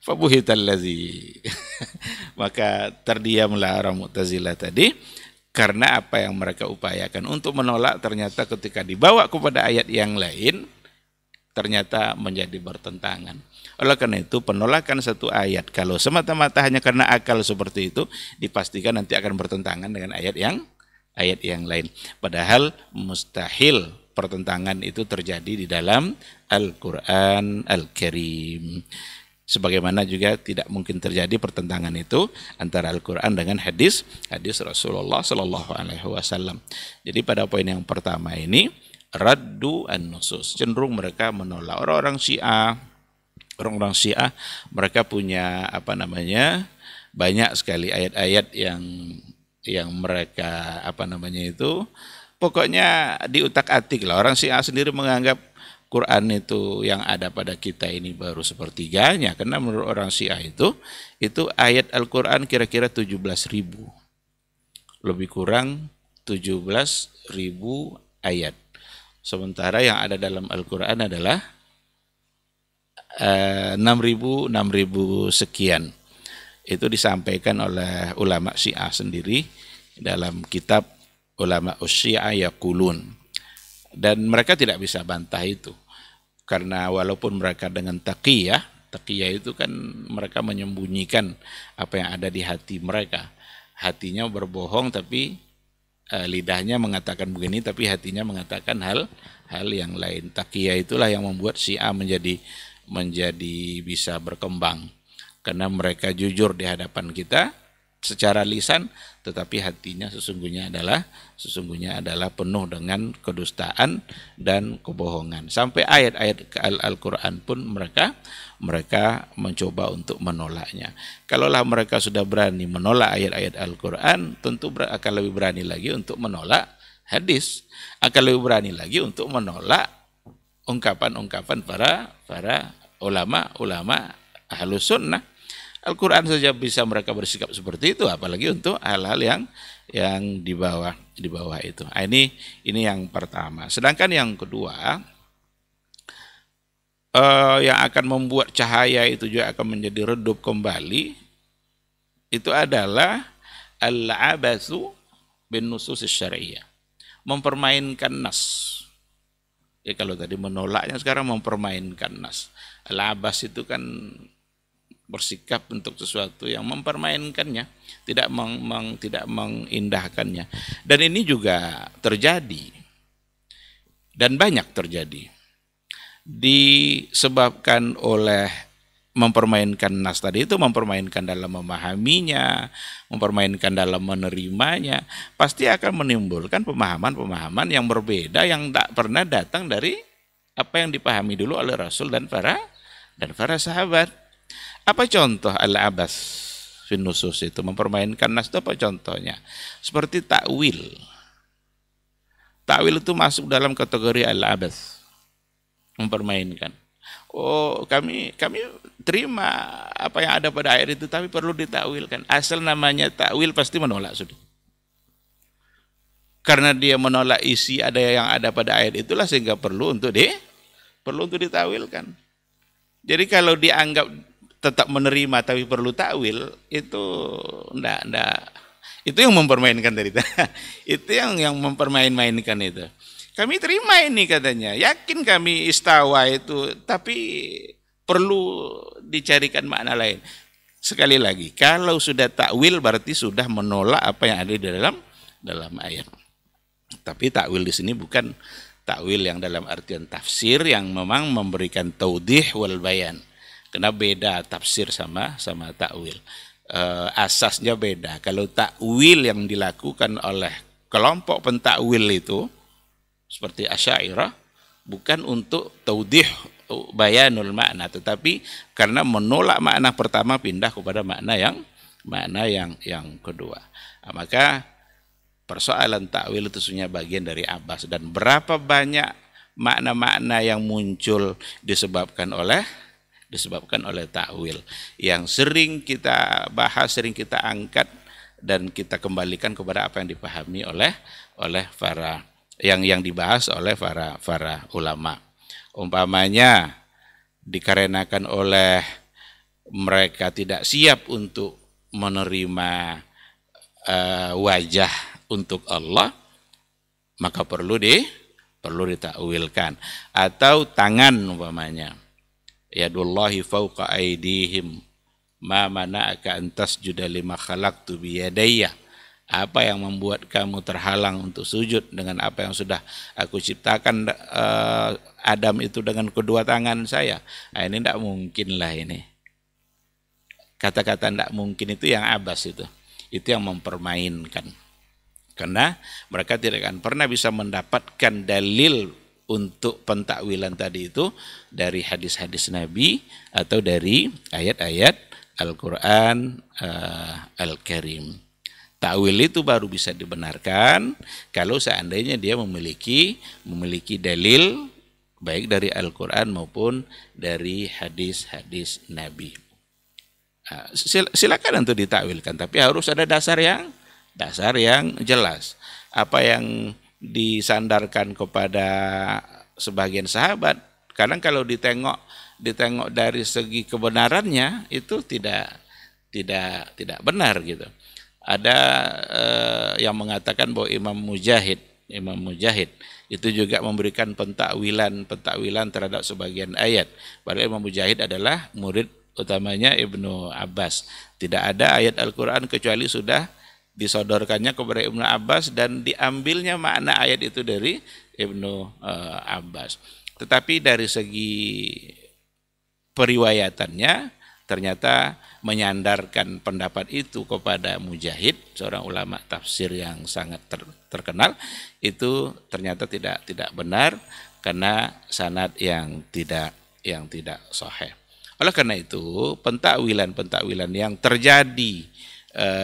Fabuhitallazi. Maka terdiamlah orang Mu'tazilah tadi karena apa yang mereka upayakan untuk menolak ternyata ketika dibawa kepada ayat yang lain ternyata menjadi bertentangan. Oleh karena itu penolakan satu ayat kalau semata-mata hanya karena akal seperti itu dipastikan nanti akan bertentangan dengan ayat yang lain. Padahal mustahil pertentangan itu terjadi di dalam Al-Qur'an Al-Karim. Sebagaimana juga tidak mungkin terjadi pertentangan itu antara Al-Qur'an dengan hadis Rasulullah Shallallahu Alaihi Wasallam. Jadi pada poin yang pertama ini raddu an-nusus, cenderung mereka menolak. Orang-orang Syiah mereka punya banyak sekali ayat-ayat yang mereka pokoknya diutak-atik lah. Orang Syiah sendiri menganggap Quran itu yang ada pada kita ini baru sepertiganya, karena menurut orang Syiah itu ayat Al-Quran kira-kira 17.000, lebih kurang 17.000 ayat. Sementara yang ada dalam Al-Quran adalah 6.000 sekian. Itu disampaikan oleh ulama Syiah sendiri dalam kitab Ulama Syiah Yaqulun. Dan mereka tidak bisa bantah itu. Karena walaupun mereka dengan taqiyah itu kan mereka menyembunyikan apa yang ada di hati mereka. Hatinya berbohong tapi lidahnya mengatakan begini tapi hatinya mengatakan hal yang lain. Taqiyah itulah yang membuat Syiah menjadi bisa berkembang, karena mereka jujur di hadapan kita secara lisan, tetapi hatinya sesungguhnya adalah penuh dengan kedustaan dan kebohongan. Sampai ayat-ayat Al-Quran pun mereka mencoba untuk menolaknya. Kalaulah mereka sudah berani menolak ayat-ayat Al-Quran, tentu akan lebih berani lagi untuk menolak hadis, akan lebih berani lagi untuk menolak ungkapan-ungkapan para ulama Ahlus Sunnah. Al-Quran saja bisa mereka bersikap seperti itu, apalagi untuk hal-hal yang di bawah itu. Nah, ini yang pertama. Sedangkan yang kedua, yang akan membuat cahaya itu juga akan menjadi redup kembali, itu adalah al-abatsu bin nusus syar'iyyah, mempermainkan nas. Ya, kalau tadi menolaknya, sekarang mempermainkan nas. Al-abas itu kan bersikap untuk sesuatu yang mempermainkannya, tidak mengindahkannya. Dan ini juga terjadi, dan banyak terjadi, disebabkan oleh mempermainkan nas tadi itu, mempermainkan dalam memahaminya, mempermainkan dalam menerimanya, pasti akan menimbulkan pemahaman-pemahaman yang berbeda, yang tak pernah datang dari apa yang dipahami dulu oleh Rasul dan para sahabat. Apa contoh al-abas fin nusus itu, mempermainkan nas itu apa contohnya? Seperti takwil. Takwil itu masuk dalam kategori al-abas, mempermainkan. Oh, kami terima apa yang ada pada ayat itu, tapi perlu ditakwilkan. Asal namanya takwil pasti menolak sudah. Karena dia menolak isi yang ada pada ayat itulah, sehingga perlu untuk ditakwilkan. Jadi kalau dianggap tetap menerima tapi perlu takwil, itu enggak. Itu yang mempermainkan dari itu yang mempermain-mainkan itu. Kami terima ini katanya, yakin kami istawa itu, tapi perlu dicarikan makna lain. Sekali lagi, kalau sudah takwil berarti sudah menolak apa yang ada di dalam ayat. Tapi takwil di sini bukan takwil yang dalam artian tafsir yang memang memberikan taudih wal bayan. Karena beda tafsir sama takwil. Asasnya beda. Kalau takwil yang dilakukan oleh kelompok pentakwil itu seperti Asy'ariyah, bukan untuk taudih bayanul makna, tetapi karena menolak makna pertama pindah kepada makna yang kedua. Nah, maka persoalan takwil itu sebenarnya bagian dari abas, dan berapa banyak makna-makna yang muncul disebabkan oleh takwil yang sering kita bahas, sering kita angkat, dan kita kembalikan kepada apa yang dipahami oleh para yang dibahas oleh para ulama. Umpamanya dikarenakan oleh mereka tidak siap untuk menerima wajah untuk Allah, maka perlu ditakwilkan. Atau tangan umpamanya, yadullahi fauqa aidihim ma mana'aka an tasjuda lima khalaqtu biyadayya. Apa yang membuat kamu terhalang untuk sujud dengan apa yang sudah aku ciptakan Adam itu dengan kedua tangan saya? Nah, ini tidak mungkin lah ini. Kata-kata tidak mungkin itu yang abas itu yang mempermainkan. Karena mereka tidak akan pernah bisa mendapatkan dalil untuk pentakwilan tadi itu dari hadis-hadis Nabi atau dari ayat-ayat Al-Quran Al-Karim. Takwil itu baru bisa dibenarkan kalau seandainya dia memiliki dalil baik dari Al-Quran maupun dari hadis-hadis Nabi. Silakan untuk ditakwilkan, tapi harus ada dasar yang jelas. Apa yang disandarkan kepada sebagian sahabat, kadang kalau ditengok dari segi kebenarannya itu tidak benar gitu. Ada yang mengatakan bahwa Imam Mujahid itu juga memberikan pentakwilan terhadap sebagian ayat. Padahal Imam Mujahid adalah murid utamanya Ibnu Abbas. Tidak ada ayat Al-Quran kecuali sudah disodorkannya kepada Ibnu Abbas dan diambilnya makna ayat itu dari Ibnu Abbas. Tetapi dari segi periwayatannya ternyata menyandarkan pendapat itu kepada Mujahid, seorang ulama tafsir yang sangat terkenal, itu ternyata tidak benar karena sanad yang tidak sahih. Oleh karena itu, pentakwilan yang terjadi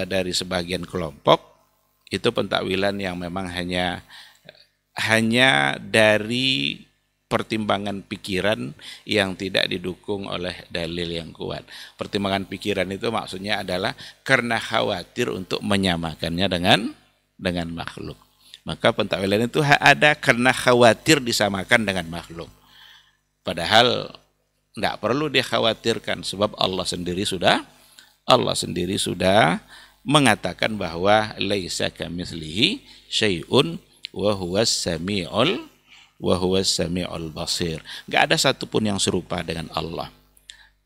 dari sebagian kelompok itu pentakwilan yang memang hanya dari pertimbangan pikiran yang tidak didukung oleh dalil yang kuat. Pertimbangan pikiran itu maksudnya adalah karena khawatir untuk menyamakannya dengan makhluk. Maka pentakwilan itu ada karena khawatir disamakan dengan makhluk. Padahal tidak perlu dikhawatirkan sebab Allah sendiri sudah mengatakan bahwa laisa kamitslihi syai'un wa huwas sami'ul basir. Enggak ada satupun yang serupa dengan Allah.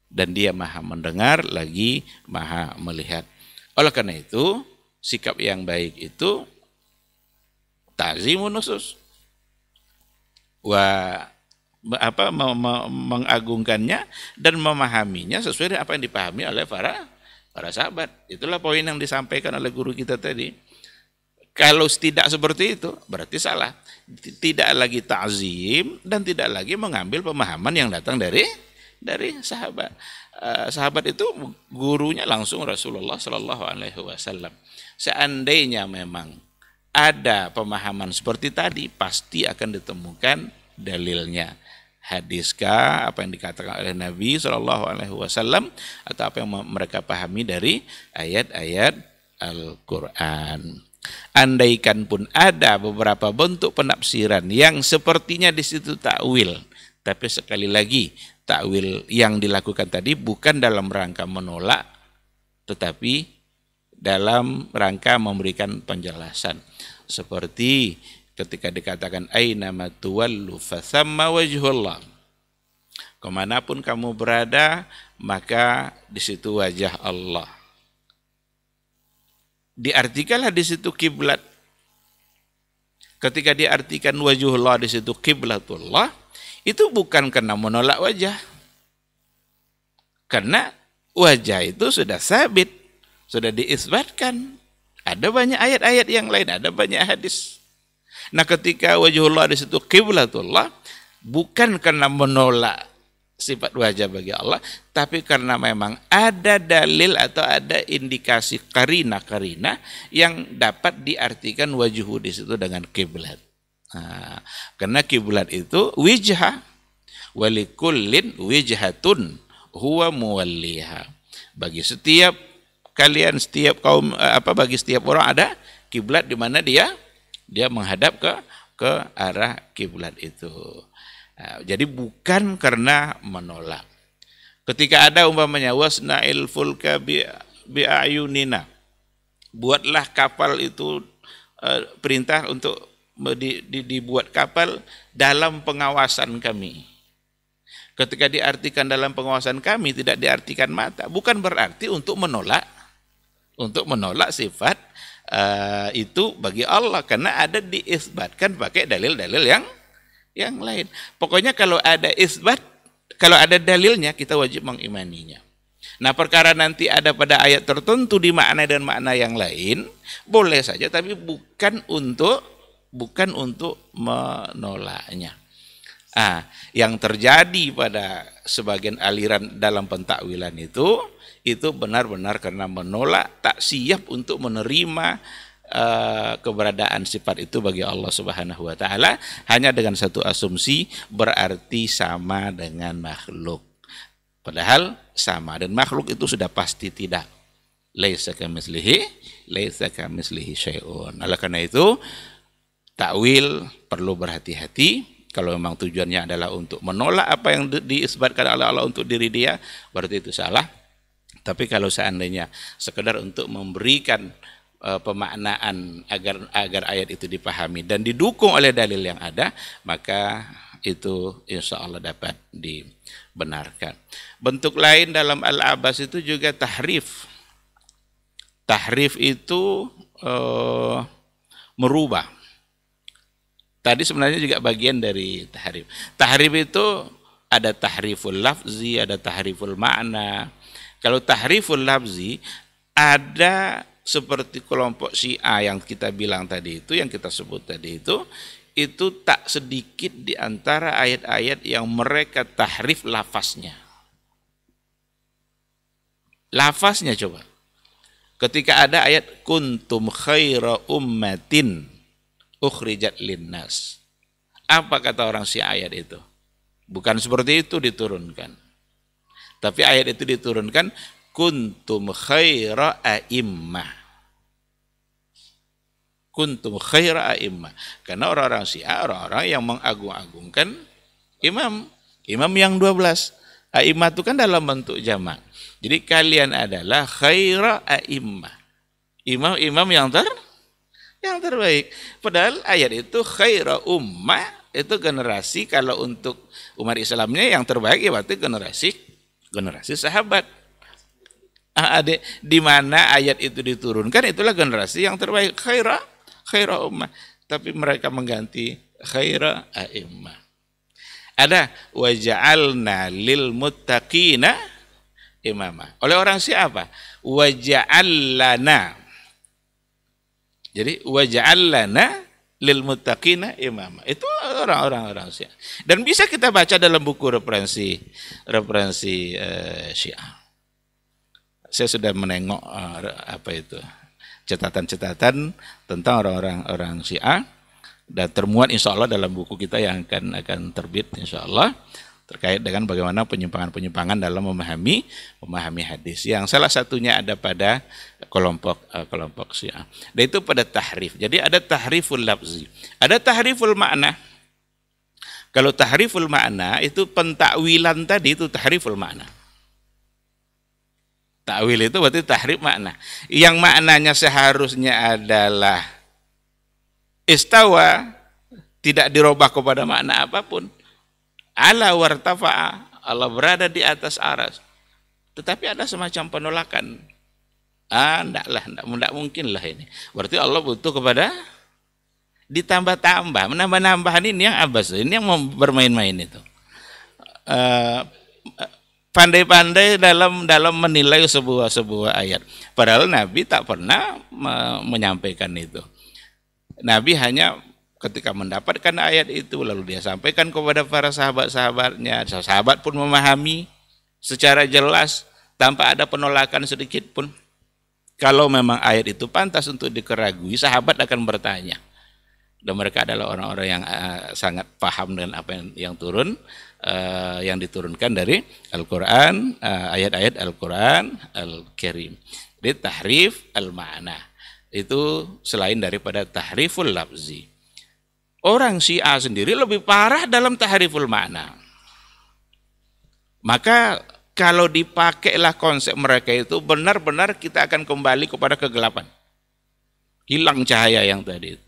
Dan Dia Maha mendengar lagi Maha melihat. Oleh karena itu, sikap yang baik itu ta'zimun nusus. Mengagungkannya dan memahaminya sesuai dengan apa yang dipahami oleh para sahabat. Itulah poin yang disampaikan oleh guru kita tadi. Kalau tidak seperti itu, berarti salah. Tidak lagi ta'zim dan tidak lagi mengambil pemahaman yang datang dari sahabat. Sahabat itu gurunya langsung Rasulullah Shallallahu Alaihi Wasallam. Seandainya memang ada pemahaman seperti tadi, pasti akan ditemukan dalilnya. Hadiskah apa yang dikatakan oleh Nabi Shallallahu Alaihi Wasallam atau apa yang mereka pahami dari ayat-ayat Al-Quran. Andaikan pun ada beberapa bentuk penafsiran yang sepertinya di situ takwil, tapi sekali lagi takwil yang dilakukan tadi bukan dalam rangka menolak, tetapi dalam rangka memberikan penjelasan. Seperti ketika dikatakan aina ma tuwallu fathamma wajhullah. Kemanapun kamu berada, maka di situ wajah Allah. Diartikanlah di situ kiblat. Ketika diartikan wajhullah di situ kiblatullah, itu bukan karena menolak wajah. Karena wajah itu sudah sabit, sudah diisbatkan. Ada banyak ayat-ayat yang lain, ada banyak hadis. Nah, ketika wajhullah di situ kiblatullah, bukan karena menolak sifat wajah bagi Allah, tapi karena memang ada dalil atau ada indikasi karina-karina yang dapat diartikan wajhu di situ dengan kiblat. Nah, karena kiblat itu wijha, walikullin wijhatun huwa muwalliha. Bagi setiap kalian, setiap kaum, bagi setiap orang ada kiblat di mana dia menghadap ke arah kiblat itu. Nah, jadi bukan karena menolak. Ketika ada umpamanya wasna'il fulka bi'ayunina, buatlah kapal itu, perintah untuk dibuat kapal dalam pengawasan kami. Ketika diartikan dalam pengawasan kami, tidak diartikan mata, bukan berarti untuk menolak sifat itu bagi Allah, karena ada diisbatkan pakai dalil-dalil yang lain. Pokoknya kalau ada isbat, kalau ada dalilnya, kita wajib mengimaninya. Nah, perkara nanti ada pada ayat tertentu di makna dan makna yang lain, boleh saja, tapi bukan untuk menolaknya. Yang terjadi pada sebagian aliran dalam pentakwilan itu benar-benar karena menolak, tak siap untuk menerima keberadaan sifat itu bagi Allah Subhanahu wa taala hanya dengan satu asumsi, berarti sama dengan makhluk. Padahal sama dan makhluk itu sudah pasti tidak. Laisa kamitslihi syai'un. Oleh karena itu, takwil perlu berhati-hati. Kalau memang tujuannya adalah untuk menolak apa yang diisbatkan oleh Allah untuk diri dia, berarti itu salah. Tapi kalau seandainya sekedar untuk memberikan pemaknaan agar ayat itu dipahami dan didukung oleh dalil yang ada, maka itu insya Allah dapat dibenarkan. Bentuk lain dalam Al-Abbas itu juga tahrif tahrif itu merubah. Tadi sebenarnya juga bagian dari tahrif. Tahrif itu ada tahriful lafzi, ada tahriful makna. Kalau tahriful lafzi ada seperti kelompok Syiah yang kita bilang tadi itu, yang kita sebut tadi itu tak sedikit di antara ayat-ayat yang mereka tahrif lafaznya. Lafaznya coba. Ketika ada ayat kuntum khaira ummatin ukhrijat linnas. Apa kata orang Syiah ayat itu? Bukan seperti itu diturunkan. Tapi ayat itu diturunkan kuntum khaira a'immah. Kuntum khaira a'immah. Karena orang-orang Syiah, orang-orang yang mengagung-agungkan imam. Imam yang 12. A'immah itu kan dalam bentuk jamak. Jadi kalian adalah khaira a'immah. Imam-imam yang terbaik. Padahal ayat itu khaira ummah, itu generasi, kalau untuk umat Islamnya yang terbaik ya berarti generasi sahabat. Di mana ayat itu diturunkan itulah generasi yang terbaik, khaira ummah. Tapi mereka mengganti khaira a'immah. Ada waja'alna lil muttaqina imamah. Oleh orang siapa? Waja'allana. Jadi waja'allana lil muttaqina imamah. Itu orang-orang Syiah. Dan bisa kita baca dalam buku referensi Syiah. Saya sudah menengok catatan-catatan tentang orang Syiah, dan termuat insya Allah dalam buku kita yang akan terbit insya Allah, terkait dengan bagaimana penyimpangan-penyimpangan dalam memahami hadis, yang salah satunya ada pada kelompok Syiah. Dan itu pada tahrif. Jadi ada tahriful lafzi, ada tahriful makna. Kalau tahriful makna itu pentakwilan tadi, itu tahriful makna. Takwil itu berarti tahrif makna. Yang maknanya seharusnya adalah istawa, tidak dirubah kepada makna apapun. Ala wartafa'a, Allah berada di atas aras. Tetapi ada semacam penolakan. Enggak mungkin lah ini. Berarti Allah butuh kepada ditambah-tambah, menambah-nambahan. Ini yang abas, ini yang mau bermain-main itu. Pandai-pandai dalam menilai sebuah ayat. Padahal Nabi tak pernah menyampaikan itu. Nabi hanya ketika mendapatkan ayat itu lalu dia sampaikan kepada para sahabat-sahabatnya. Sahabat pun memahami secara jelas tanpa ada penolakan sedikit pun. Kalau memang ayat itu pantas untuk dikeragui, sahabat akan bertanya. Dan mereka adalah orang-orang yang sangat paham dengan apa yang turun, yang diturunkan dari Al-Quran, ayat-ayat Al-Quran Al-Karim. Jadi tahrif al-ma'na itu selain daripada tahriful lafzi. Orang Syiah sendiri lebih parah dalam tahriful ma'na. Maka kalau dipakailah konsep mereka itu, benar-benar kita akan kembali kepada kegelapan. Hilang cahaya yang tadi itu.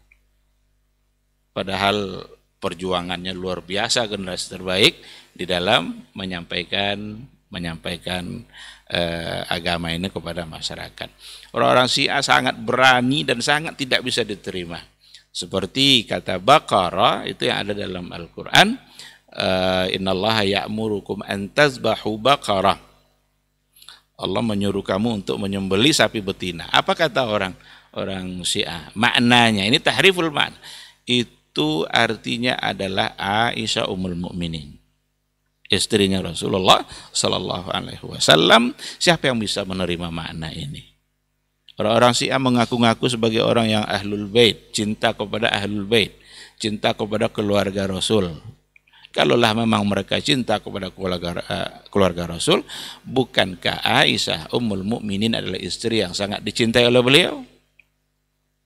Padahal perjuangannya luar biasa generasi terbaik di dalam menyampaikan agama ini kepada masyarakat. Orang-orang Syiah sangat berani dan sangat tidak bisa diterima. Seperti kata Baqarah itu yang ada dalam Al-Quran, innallaha ya'murukum an tazbahu baqarah. Allah menyuruh kamu untuk menyembelih sapi betina. Apa kata orang Syiah? Maknanya ini tahriful makna. Itu artinya adalah Aisyah Ummul Mukminin, istrinya Rasulullah Sallallahu Alaihi Wasallam. Siapa yang bisa menerima makna ini? Orang-orang Syiah mengaku-ngaku sebagai orang yang ahlul bait, cinta kepada ahlul bait, cinta kepada keluarga Rasul. Kalaulah memang mereka cinta kepada keluarga Rasul, bukankah Aisyah Ummul Mukminin adalah istri yang sangat dicintai oleh beliau?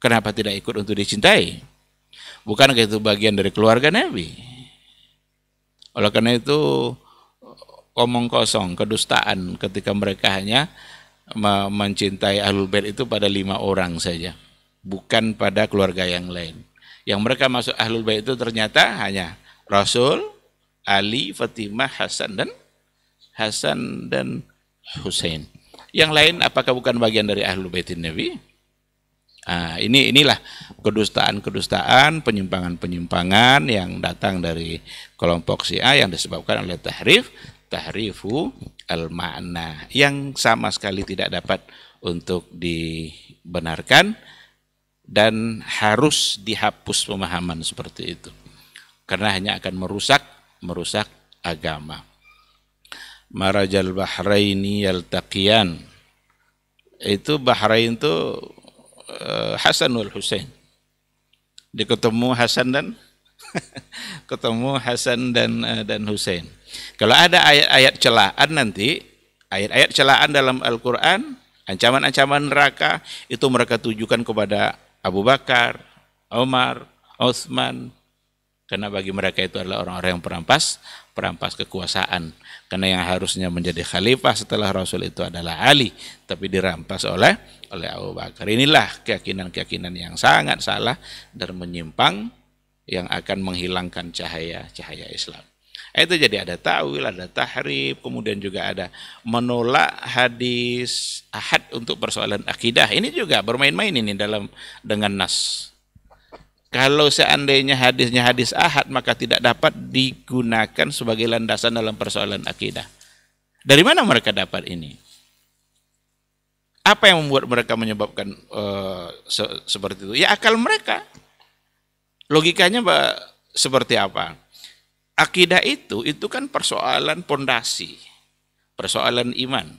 Kenapa tidak ikut untuk dicintai? Bukankah itu bagian dari keluarga Nabi? Oleh karena itu omong kosong, kedustaan ketika mereka hanya mencintai Ahlul Bait itu pada 5 orang saja, bukan pada keluarga yang lain. Yang mereka masuk Ahlul Bait itu ternyata hanya Rasul, Ali, Fatimah, Hasan dan Husain. Yang lain apakah bukan bagian dari Ahlul Baitin Nabi? Nah, inilah kedustaan-kedustaan, penyimpangan-penyimpangan yang datang dari kelompok Syiah yang disebabkan oleh tahrifu al-ma'na yang sama sekali tidak dapat untuk dibenarkan dan harus dihapus pemahaman seperti itu. Karena hanya akan merusak agama. Marajal bahraini yaltaqiyan. Itu Bahrain itu Hasan wal Husain. Dia ketemu Hasan dan dan Husain. Kalau ada ayat-ayat celaan nanti, ayat-ayat celaan dalam Al-Qur'an, ancaman-ancaman neraka itu mereka tujukan kepada Abu Bakar, Umar, Utsman, karena bagi mereka itu adalah orang-orang yang perampas kekuasaan. Karena yang harusnya menjadi khalifah setelah Rasul itu adalah Ali, tapi dirampas oleh Abu Bakar. Inilah keyakinan-keyakinan yang sangat salah dan menyimpang yang akan menghilangkan cahaya Islam. Itu jadi ada ta'wil, ada tahrif, kemudian juga ada menolak hadis ahad untuk persoalan akidah. Ini juga bermain-main ini dengan nas. Kalau seandainya hadisnya hadis ahad, maka tidak dapat digunakan sebagai landasan dalam persoalan akidah. Dari mana mereka dapat ini? Apa yang membuat mereka menyebabkan seperti itu? Ya akal mereka. Logikanya seperti apa? Akidah itu kan persoalan pondasi, persoalan iman,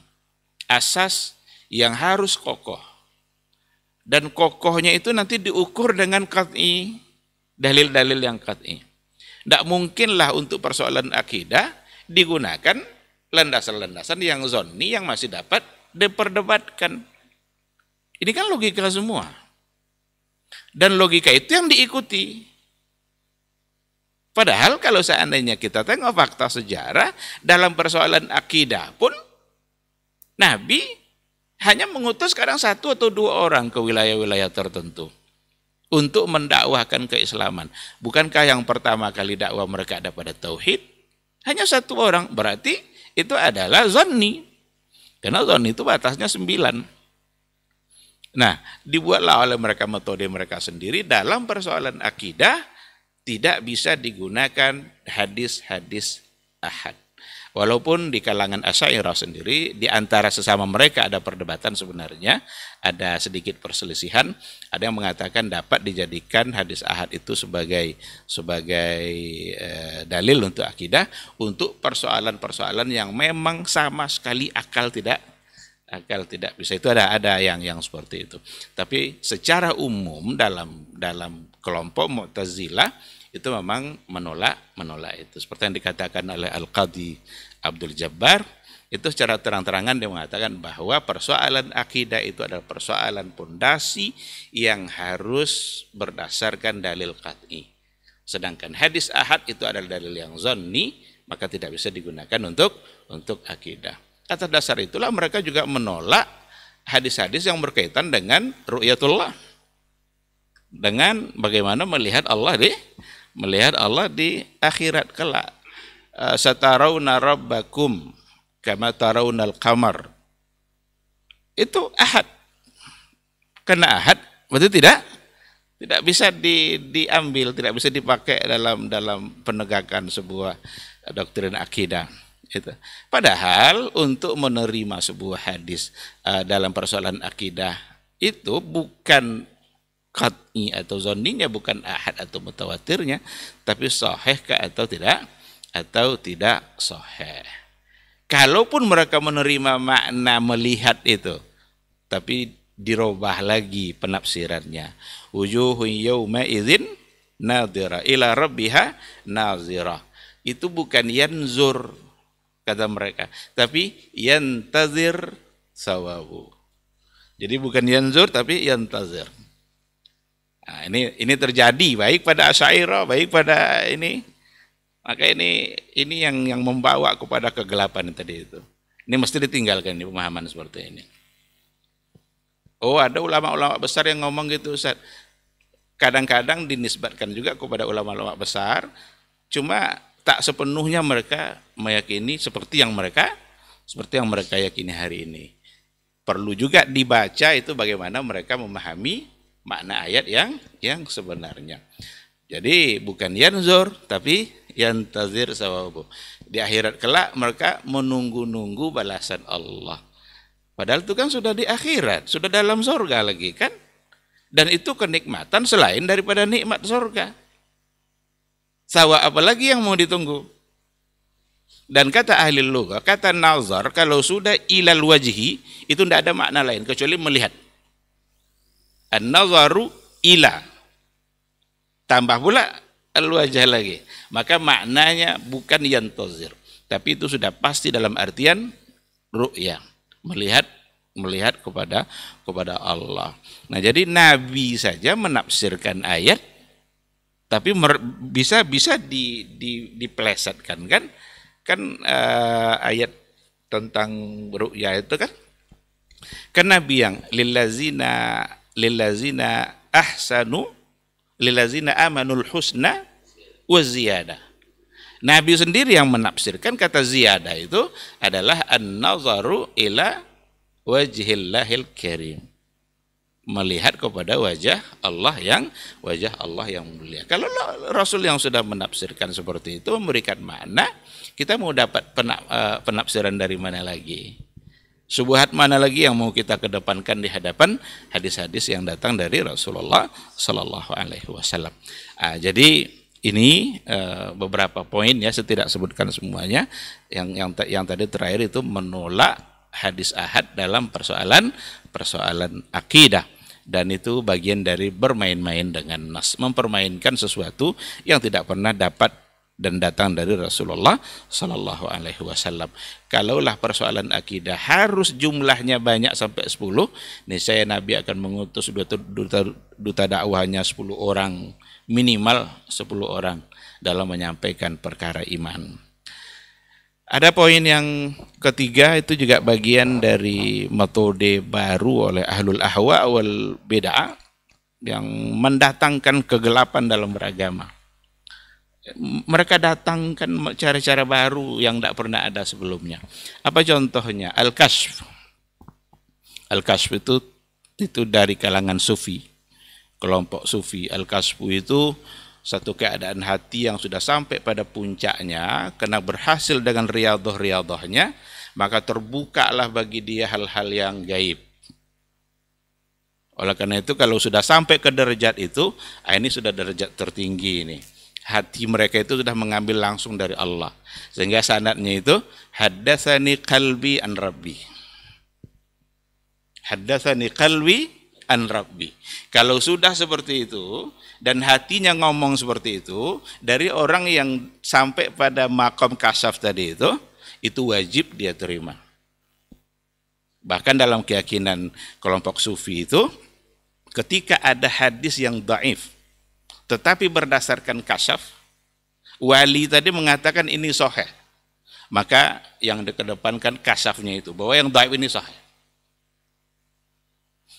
asas yang harus kokoh. Dan kokohnya itu nanti diukur dengan qat'i, dalil-dalil yang qat'i. Tidak mungkinlah untuk persoalan akidah digunakan landasan-landasan yang zonni yang masih dapat diperdebatkan. Ini kan logika semua. Dan logika itu yang diikuti. Padahal kalau seandainya kita tengok fakta sejarah, dalam persoalan akidah pun, Nabi hanya mengutus kadang 1 atau 2 orang ke wilayah-wilayah tertentu untuk mendakwahkan keislaman. Bukankah yang pertama kali dakwah mereka ada pada tauhid? Hanya 1 orang, berarti itu adalah zonni. Karena zonni itu batasnya 9. Nah, dibuatlah oleh mereka metode mereka sendiri dalam persoalan akidah tidak bisa digunakan hadis-hadis ahad. Walaupun di kalangan Asy'ariyah sendiri, di antara sesama mereka ada perdebatan sebenarnya, ada sedikit perselisihan, ada yang mengatakan dapat dijadikan hadis ahad itu sebagai dalil untuk akidah, untuk persoalan-persoalan yang memang sama sekali akal tidak bisa. Itu ada yang seperti itu. Tapi secara umum dalam kelompok Mu'tazilah itu memang menolak itu. Seperti yang dikatakan oleh Al-Qadhi Abdul Jabbar, itu secara terang-terangan dia mengatakan bahwa persoalan akidah itu adalah persoalan pondasi yang harus berdasarkan dalil qat'i. Sedangkan hadis ahad itu adalah dalil yang zonni, maka tidak bisa digunakan untuk akidah. Atas dasar itulah mereka juga menolak hadis-hadis yang berkaitan dengan ru'yatullah. Dengan bagaimana melihat Allah di akhirat kelak. Satarawna rabbakum kama tarawnal qamar. Itu ahad. Karena ahad berarti tidak bisa diambil, tidak bisa dipakai dalam penegakan sebuah doktrin akidah. Itu. Padahal untuk menerima sebuah hadis dalam persoalan akidah itu bukan qat'i atau zonninya, bukan ahad atau mutawatirnya, tapi sahihkah atau tidak sahih. Kalaupun mereka menerima makna melihat itu, tapi dirubah lagi penafsirannya. Wujuhun yawma idzin nadhira ila rabbiha nadhira. Itu bukan yanzur kata mereka, tapi yantazir sawabu. Jadi bukan yanzur tapi yantazir. Nah, ini terjadi baik pada Asy'ariyah, baik pada ini. Maka ini yang membawa kepada kegelapan tadi itu. Ini mesti ditinggalkan di pemahaman seperti ini. Oh, ada ulama-ulama besar yang ngomong gitu, Ustaz. Kadang-kadang dinisbatkan juga kepada ulama-ulama besar, cuma tak sepenuhnya mereka meyakini seperti yang mereka yakini hari ini. perlu juga dibaca itu bagaimana mereka memahami makna ayat yang sebenarnya. Jadi bukan yanzur tapi yantazir sawabu. Di akhirat kelak mereka menunggu-nunggu balasan Allah. Padahal itu kan sudah di akhirat, sudah dalam surga lagi kan? Dan itu kenikmatan selain daripada nikmat surga. Sawa apalagi yang mau ditunggu? Dan kata ahli lugha, kata nazar kalau sudah ilal wajhi itu tidak ada makna lain kecuali melihat. An-nazaru ila. Tambah pula al-wajah lagi. Maka maknanya bukan yantazir, tapi itu sudah pasti dalam artian ru'ya, melihat kepada Allah. Nah, jadi Nabi saja menafsirkan ayat, tapi bisa dipelesetkan kan ayat tentang ru'ya itu kan Nabi yang lillazina ahsanu lillazina amanul husna wa ziyadah. Nabi sendiri yang menafsirkan kata ziyadah itu adalah an-nazaru ila wajhillahil karim. Melihat kepada wajah Allah yang mulia. Kalau Rasul yang sudah menafsirkan seperti itu memberikan makna, kita mau dapat penafsiran dari mana lagi? Syubhat mana lagi yang mau kita kedepankan di hadapan hadis-hadis yang datang dari Rasulullah Sallallahu Alaihi Wasallam. Jadi ini beberapa poin ya, saya tidak sebutkan semuanya. Yang tadi terakhir itu menolak hadis ahad dalam persoalan akidah, dan itu bagian dari bermain-main dengan nas, mempermainkan sesuatu yang tidak pernah dapat dan datang dari Rasulullah Sallallahu Alaihi Wasallam. Kalaulah persoalan akidah harus jumlahnya banyak sampai 10, niscaya Nabi akan mengutus duta dakwahnya 10 orang, minimal 10 orang dalam menyampaikan perkara iman. Ada poin yang ketiga, itu juga bagian dari metode baru oleh ahlul ahwa wal bid'ah yang mendatangkan kegelapan dalam beragama. Mereka datangkan cara-cara baru yang tidak pernah ada sebelumnya. Apa contohnya? Al-Kashf. Al-Kashf itu dari kalangan sufi, kelompok sufi. Al-Kashf itu satu keadaan hati yang sudah sampai pada puncaknya, karena berhasil dengan riyadhah-riyadhahnya, maka terbukalah bagi dia hal-hal yang gaib. Oleh karena itu kalau sudah sampai ke derajat itu, ini sudah derajat tertinggi ini. Hati mereka itu sudah mengambil langsung dari Allah. Sehingga sanadnya itu haddatsani qalbi an rabbi. Haddatsani qalbi an rabbi. Kalau sudah seperti itu dan hatinya ngomong seperti itu dari orang yang sampai pada makom kasyaf tadi itu wajib dia terima. Bahkan dalam keyakinan kelompok sufi itu, ketika ada hadis yang dhaif tetapi berdasarkan kasyaf, wali tadi mengatakan ini sahih, maka yang dikedepankan kasyafnya itu, bahwa yang dhaif ini sahih.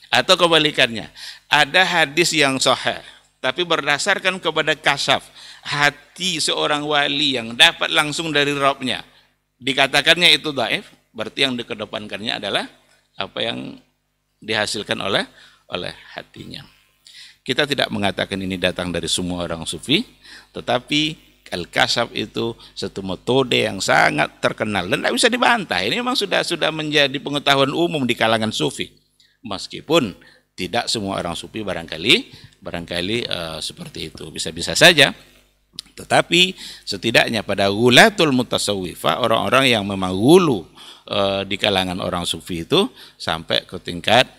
Atau kebalikannya, ada hadis yang sahih tapi berdasarkan kepada kasyaf, hati seorang wali yang dapat langsung dari Rabbnya, dikatakannya itu dhaif, berarti yang dikedepankannya adalah apa yang dihasilkan oleh hatinya. Kita tidak mengatakan ini datang dari semua orang sufi, tetapi al-kasyaf itu satu metode yang sangat terkenal dan tidak bisa dibantah. Ini memang sudah menjadi pengetahuan umum di kalangan sufi. Meskipun tidak semua orang sufi barangkali seperti itu, bisa-bisa saja. Tetapi setidaknya pada ghulatul mutasawwifah, orang-orang yang memang hulu di kalangan orang sufi itu sampai ke tingkat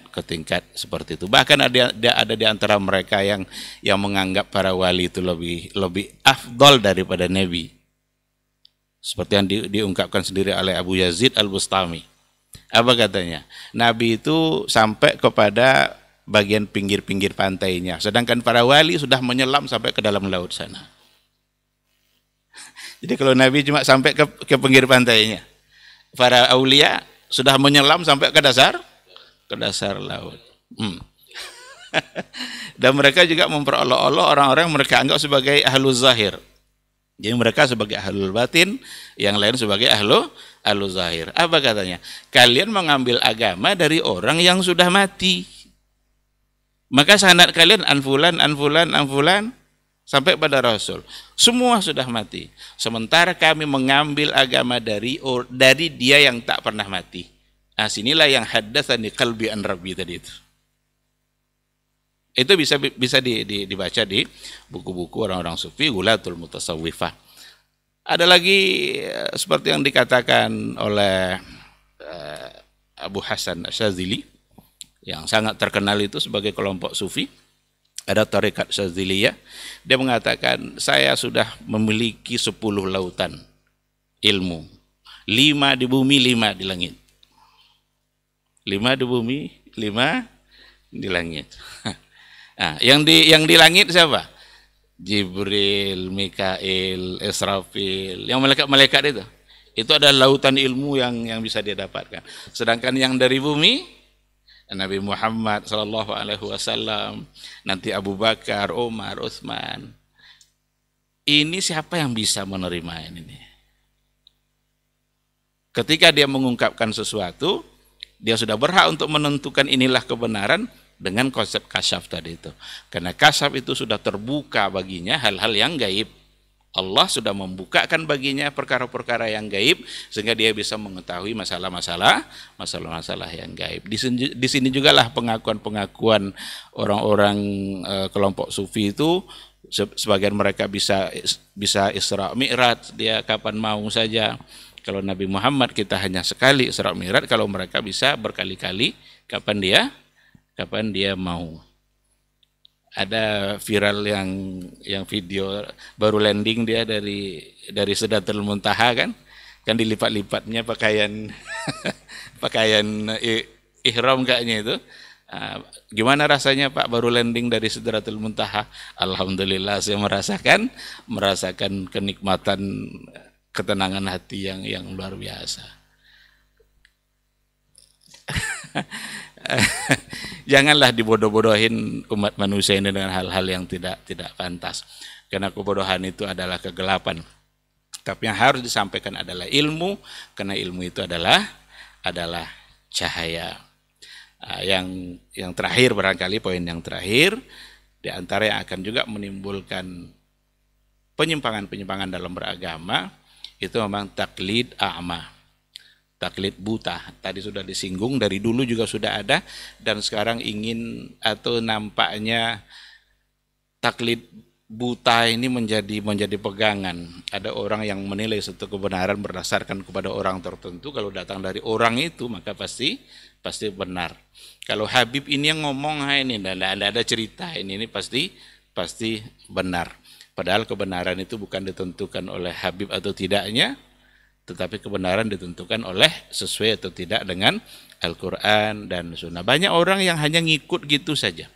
seperti itu. Bahkan ada di antara mereka yang menganggap para wali itu lebih afdal daripada nabi. Seperti yang diungkapkan sendiri oleh Abu Yazid Al-Bustami. Apa katanya? Nabi itu sampai kepada bagian pinggir-pinggir pantainya, sedangkan para wali sudah menyelam sampai ke dalam laut sana. Jadi kalau Nabi cuma sampai ke pinggir pantainya, para aulia sudah menyelam sampai ke dasar laut. Dan mereka juga memperolok-olok orang-orang yang mereka anggap sebagai ahlul zahir. Jadi mereka sebagai ahlul batin, yang lain sebagai Al-Zahir. Apa katanya? Kalian mengambil agama dari orang yang sudah mati. Maka sanad kalian anfulan sampai pada Rasul. Semua sudah mati. Sementara kami mengambil agama dari dia yang tak pernah mati. Nah, sinilah yang haddatsani qalbi an rabbi tadi itu. Itu bisa dibaca di buku-buku orang-orang sufi, Ghulatul Mutasawwifah. Ada lagi seperti yang dikatakan oleh Abu Hasan Asyadzili yang sangat terkenal itu sebagai kelompok sufi. Ada tarekat Syadziliyah. Dia mengatakan, saya sudah memiliki 10 lautan ilmu. 5 di bumi, 5 di langit. 5 di bumi, 5 di langit. Nah, yang di langit siapa? Jibril, Mikail, Israfil, yang malaikat-malaikat itu. Itu adalah lautan ilmu yang bisa dia dapatkan. Sedangkan yang dari bumi, Nabi Muhammad sallallahu alaihi wasallam, nanti Abu Bakar, Umar, Utsman. Ini siapa yang bisa menerima ini? Ketika dia mengungkapkan sesuatu, dia sudah berhak untuk menentukan inilah kebenaran dengan konsep kasyaf tadi itu. Karena kasyaf itu sudah terbuka baginya hal-hal yang gaib. Allah sudah membukakan baginya perkara-perkara yang gaib sehingga dia bisa mengetahui masalah-masalah yang gaib. Di sini jugalah pengakuan-pengakuan orang-orang kelompok sufi itu, sebagian mereka bisa Isra Mi'raj, dia kapan mau saja. Kalau Nabi Muhammad kita hanya sekali Isra Mi'raj, kalau mereka bisa berkali-kali kapan dia mau. Ada viral yang video baru landing dia dari Sidratul Muntaha kan dilipat-lipatnya pakaian ihram kayaknya itu. Gimana rasanya Pak baru landing dari Sidratul Muntaha? Alhamdulillah saya merasakan kenikmatan, ketenangan hati yang luar biasa. Janganlah dibodoh-bodohin umat manusia ini dengan hal-hal yang tidak pantas. Karena kebodohan itu adalah kegelapan. Tapi yang harus disampaikan adalah ilmu, karena ilmu itu adalah cahaya. Yang terakhir barangkali poin yang terakhir, di antara yang akan juga menimbulkan penyimpangan-penyimpangan dalam beragama itu memang taklid a'ma. Taklid buta, tadi sudah disinggung, dari dulu juga sudah ada, dan sekarang ingin atau nampaknya taklid buta ini menjadi pegangan. Ada orang yang menilai suatu kebenaran berdasarkan kepada orang tertentu, kalau datang dari orang itu maka pasti benar. Kalau Habib ini yang ngomong, ini tidak ada cerita, ini pasti benar. Padahal kebenaran itu bukan ditentukan oleh Habib atau tidaknya, tetapi kebenaran ditentukan oleh sesuai atau tidak dengan Al-Quran dan Sunnah. Banyak orang yang hanya ngikut gitu saja.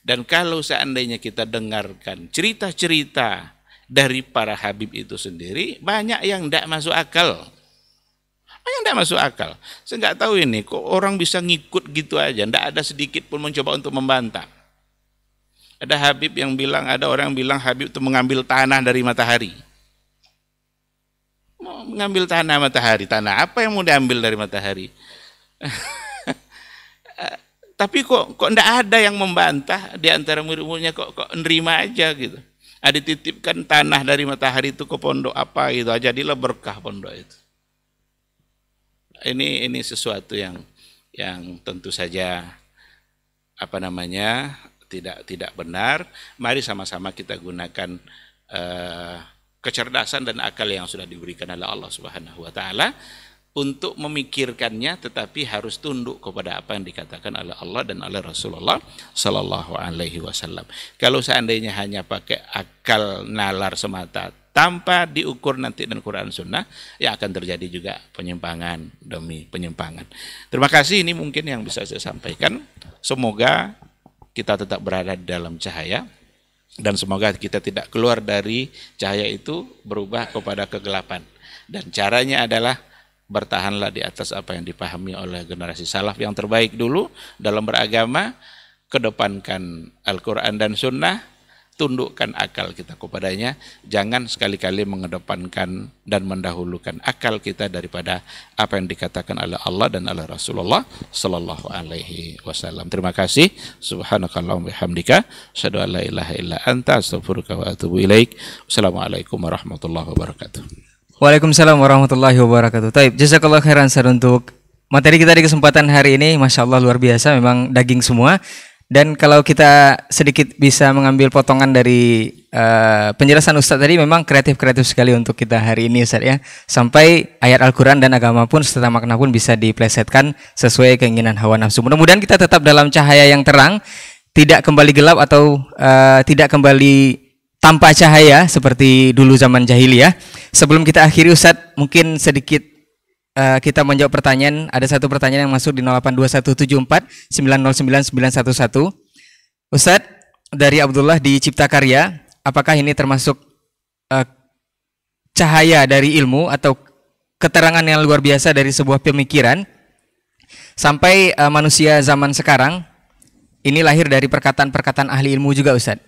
Dan kalau seandainya kita dengarkan cerita-cerita dari para Habib itu sendiri, banyak yang tidak masuk akal. Saya nggak tahu ini, kok orang bisa ngikut gitu aja, tidak ada sedikit pun mencoba untuk membantah. Ada Habib yang bilang, ada orang yang bilang Habib itu mengambil tanah dari matahari. Mengambil tanah matahari, tanah apa yang mau diambil dari matahari? Tapi kok tidak ada yang membantah di antara murid-muridnya, kok nerima aja gitu. Ada titipkan tanah dari matahari itu ke pondok apa gitu, jadilah berkah pondok itu. Ini sesuatu yang tentu saja tidak benar. Mari sama-sama kita gunakan kecerdasan dan akal yang sudah diberikan oleh Allah Subhanahu wa taala untuk memikirkannya, tetapi harus tunduk kepada apa yang dikatakan oleh Allah dan oleh Rasulullah sallallahu alaihi wasallam. Kalau seandainya hanya pakai akal nalar semata tanpa diukur nanti dengan Quran Sunnah, ya akan terjadi juga penyimpangan demi penyimpangan. Terima kasih, ini mungkin yang bisa saya sampaikan. Semoga kita tetap berada di dalam cahaya. Dan semoga kita tidak keluar dari cahaya itu berubah kepada kegelapan. Dan caranya adalah bertahanlah di atas apa yang dipahami oleh generasi salaf yang terbaik dulu dalam beragama, kedepankan Al-Quran dan Sunnah, tundukkan akal kita kepadanya, jangan sekali-kali mengedepankan dan mendahulukan akal kita daripada apa yang dikatakan oleh Allah dan oleh Rasulullah sallallahu alaihi wasallam. Terima kasih. Subhanakallahumma bihamdika asyhadu an la ilaha illa anta astaghfiruka wa atubu ilaik. Wassalamualaikum warahmatullahi wabarakatuh. Waalaikumsalam warahmatullahi wabarakatuh. Taib, jazakallah khairan Ustaz untuk materi kita di kesempatan hari ini. Masya Allah luar biasa, memang daging semua. Dan kalau kita sedikit bisa mengambil potongan dari penjelasan Ustadz tadi, memang kreatif-kreatif sekali untuk kita hari ini Ustadz ya. Sampai ayat Al-Quran dan agama pun serta makna pun bisa diplesetkan sesuai keinginan hawa nafsu. Mudah-mudahan kita tetap dalam cahaya yang terang, tidak kembali gelap atau tidak kembali tanpa cahaya seperti dulu zaman jahiliyah. Sebelum kita akhiri Ustadz, mungkin sedikit kita menjawab pertanyaan. Ada satu pertanyaan yang masuk di 082174909911. Ustadz, dari Abdullah di Cipta Karya, apakah ini termasuk cahaya dari ilmu atau keterangan yang luar biasa dari sebuah pemikiran sampai manusia zaman sekarang ini lahir dari perkataan-perkataan ahli ilmu juga Ustadz?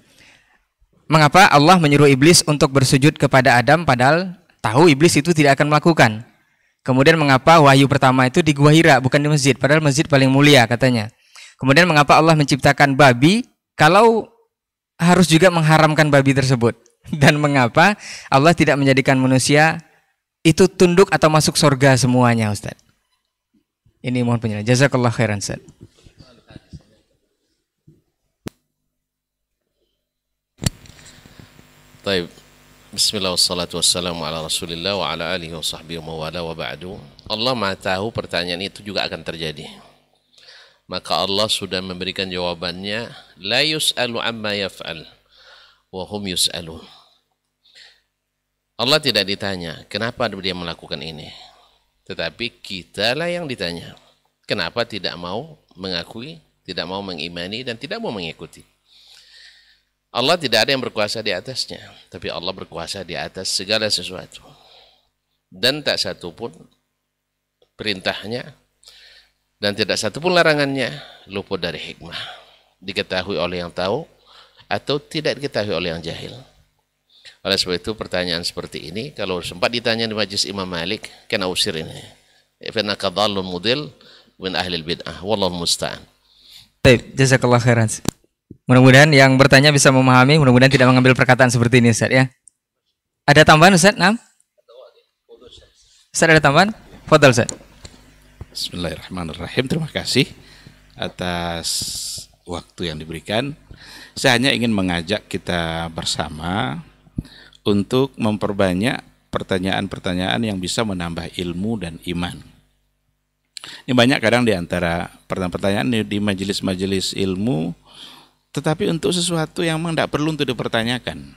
Mengapa Allah menyuruh iblis untuk bersujud kepada Adam padahal tahu iblis itu tidak akan melakukan? Kemudian mengapa wahyu pertama itu di Gua Hira bukan di masjid, padahal masjid paling mulia katanya. Kemudian mengapa Allah menciptakan babi kalau harus juga mengharamkan babi tersebut? Dan mengapa Allah tidak menjadikan manusia itu tunduk atau masuk surga semuanya Ustaz? Ini mohon penjelasan. Jazakallah khairan Ustaz. Baik. Bismillah wassalatu wassalamu ala rasulillah wa ala alihi wa sahbihi wa mawala wa ba'du. Allah maha tahu pertanyaan itu juga akan terjadi. Maka Allah sudah memberikan jawabannya, la yus'alu amma yaf'al wa hum yus'alun. Allah tidak ditanya kenapa dia melakukan ini, tetapi kitalah yang ditanya. Kenapa tidak mau mengakui, tidak mau mengimani dan tidak mau mengikuti. Allah tidak ada yang berkuasa di atasnya, tapi Allah berkuasa di atas segala sesuatu. Dan tak satu pun perintahnya dan tidak satu pun larangannya luput dari hikmah. Diketahui oleh yang tahu atau tidak diketahui oleh yang jahil. Oleh sebab itu pertanyaan seperti ini kalau sempat ditanya di majlis Imam Malik, kena usir ini. Innaka dhallun mudil min ahli bid'ah wallahu musta'an. Baik, jazakallah khairan. Mudah-mudahan yang bertanya bisa memahami, mudah-mudahan tidak mengambil perkataan seperti ini Ustaz ya. Ada tambahan Ustaz? Naam? Ustaz ada tambahan? Fadhal Ustaz. Bismillahirrahmanirrahim. Terima kasih atas waktu yang diberikan. Saya hanya ingin mengajak kita bersama untuk memperbanyak pertanyaan-pertanyaan yang bisa menambah ilmu dan iman. Ini banyak kadang di antara pertanyaan-pertanyaan di majelis-majelis ilmu, tetapi untuk sesuatu yang memang tidak perlu untuk dipertanyakan.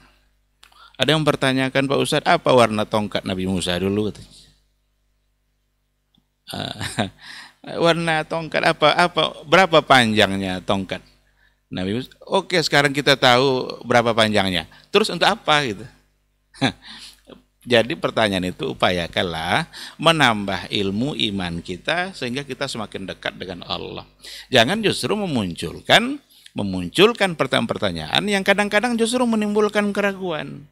Ada yang mempertanyakan, Pak Ustadz, apa warna tongkat Nabi Musa dulu? Warna tongkat berapa panjangnya tongkat Nabi Musa? Oke, sekarang kita tahu berapa panjangnya. Terus untuk apa gitu? Jadi pertanyaan itu upayakanlah menambah ilmu iman kita sehingga kita semakin dekat dengan Allah. Jangan justru memunculkan pertanyaan-pertanyaan yang kadang-kadang justru menimbulkan keraguan.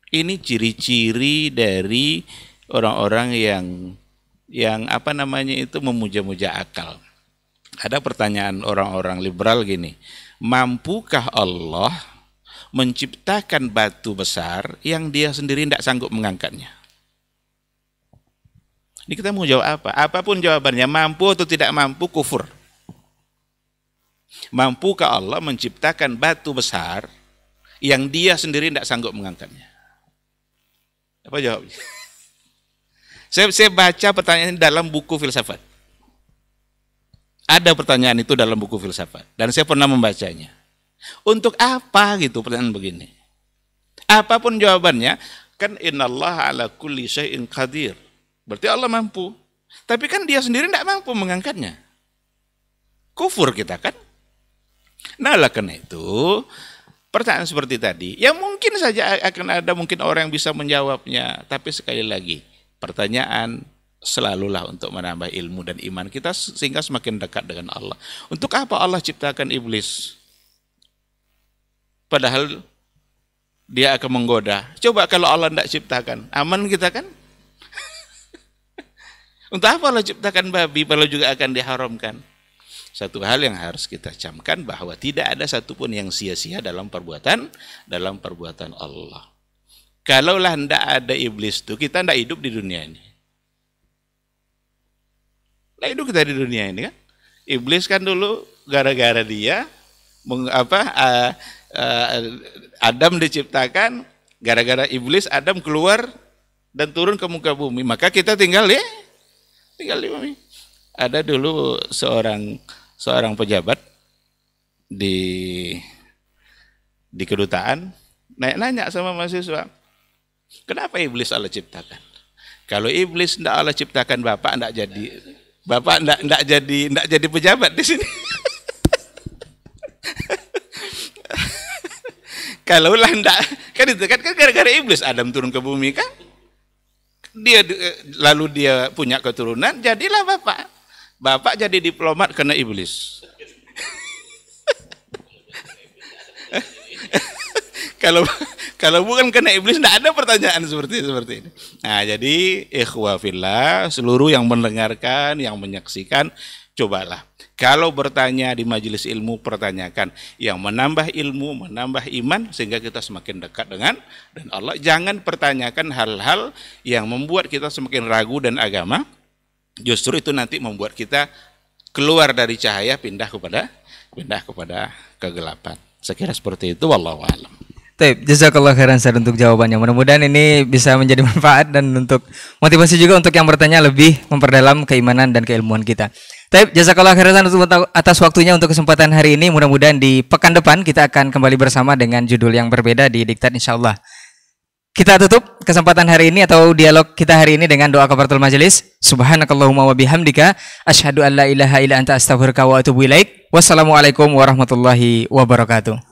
Ini ciri-ciri dari orang-orang yang memuja-muja akal. Ada pertanyaan orang-orang liberal gini, mampukah Allah menciptakan batu besar yang dia sendiri tidak sanggup mengangkatnya? Ini kita mau jawab apa? Apapun jawabannya, mampu atau tidak mampu, kufur. Mampukah Allah menciptakan batu besar yang dia sendiri tidak sanggup mengangkatnya? Apa jawabnya? Saya baca pertanyaan ini dalam buku filsafat. Ada pertanyaan itu dalam buku filsafat dan saya pernah membacanya. Untuk apa gitu pertanyaan begini? Apapun jawabannya, kan innallaha ala kulli syai'in qadir. Berarti Allah mampu. Tapi kan dia sendiri tidak mampu mengangkatnya. Kufur kita kan? Nah, oleh karena itu, pertanyaan seperti tadi, yang mungkin saja akan ada mungkin orang yang bisa menjawabnya, tapi sekali lagi, pertanyaan selalulah untuk menambah ilmu dan iman kita sehingga semakin dekat dengan Allah. Untuk apa Allah ciptakan iblis? Padahal dia akan menggoda. Coba kalau Allah tidak ciptakan, aman kita kan? Untuk apa Allah ciptakan babi kalau juga akan diharamkan? Satu hal yang harus kita camkan bahwa tidak ada satupun yang sia-sia dalam perbuatan Allah. Kalaulah tidak ada iblis itu, kita tidak hidup di dunia ini. Tidak hidup kita di dunia ini kan? Iblis kan dulu gara-gara dia Adam diciptakan, gara-gara iblis Adam keluar dan turun ke muka bumi, maka kita tinggal di bumi. Ada dulu seorang pejabat di kedutaan nanya sama mahasiswa, kenapa iblis Allah ciptakan? Kalau iblis tidak Allah ciptakan, bapak tidak jadi pejabat di sini. Kalau lah enggak, kan itu kan gara-gara iblis Adam turun ke bumi kan, lalu dia punya keturunan, jadilah bapak jadi diplomat karena iblis. Kalau bukan karena iblis, enggak ada pertanyaan seperti ini. Nah, jadi ikhwah fillah, seluruh yang mendengarkan, yang menyaksikan, cobalah kalau bertanya di majelis ilmu, pertanyakan yang menambah ilmu, menambah iman, sehingga kita semakin dekat dengan Allah. Jangan pertanyakan hal-hal yang membuat kita semakin ragu dan agama, justru itu nanti membuat kita keluar dari cahaya, pindah kepada kegelapan. Sekira seperti itu, wallahu a'lam. Baik, jazakallah khairan Ustaz untuk jawabannya. Mudah-mudahan ini bisa menjadi manfaat dan untuk motivasi juga untuk yang bertanya lebih memperdalam keimanan dan keilmuan kita. Baik, jazakallah khairan atas waktunya untuk kesempatan hari ini. Mudah-mudahan di pekan depan kita akan kembali bersama dengan judul yang berbeda di Diktat insyaallah. Kita tutup kesempatan hari ini atau dialog kita hari ini dengan doa kafaratul majelis. Subhanakallahumma wa bihamdika asyhadu an la ilaha illa anta astaghfiruka wa atubu ilaik. Wassalamualaikum warahmatullahi wabarakatuh.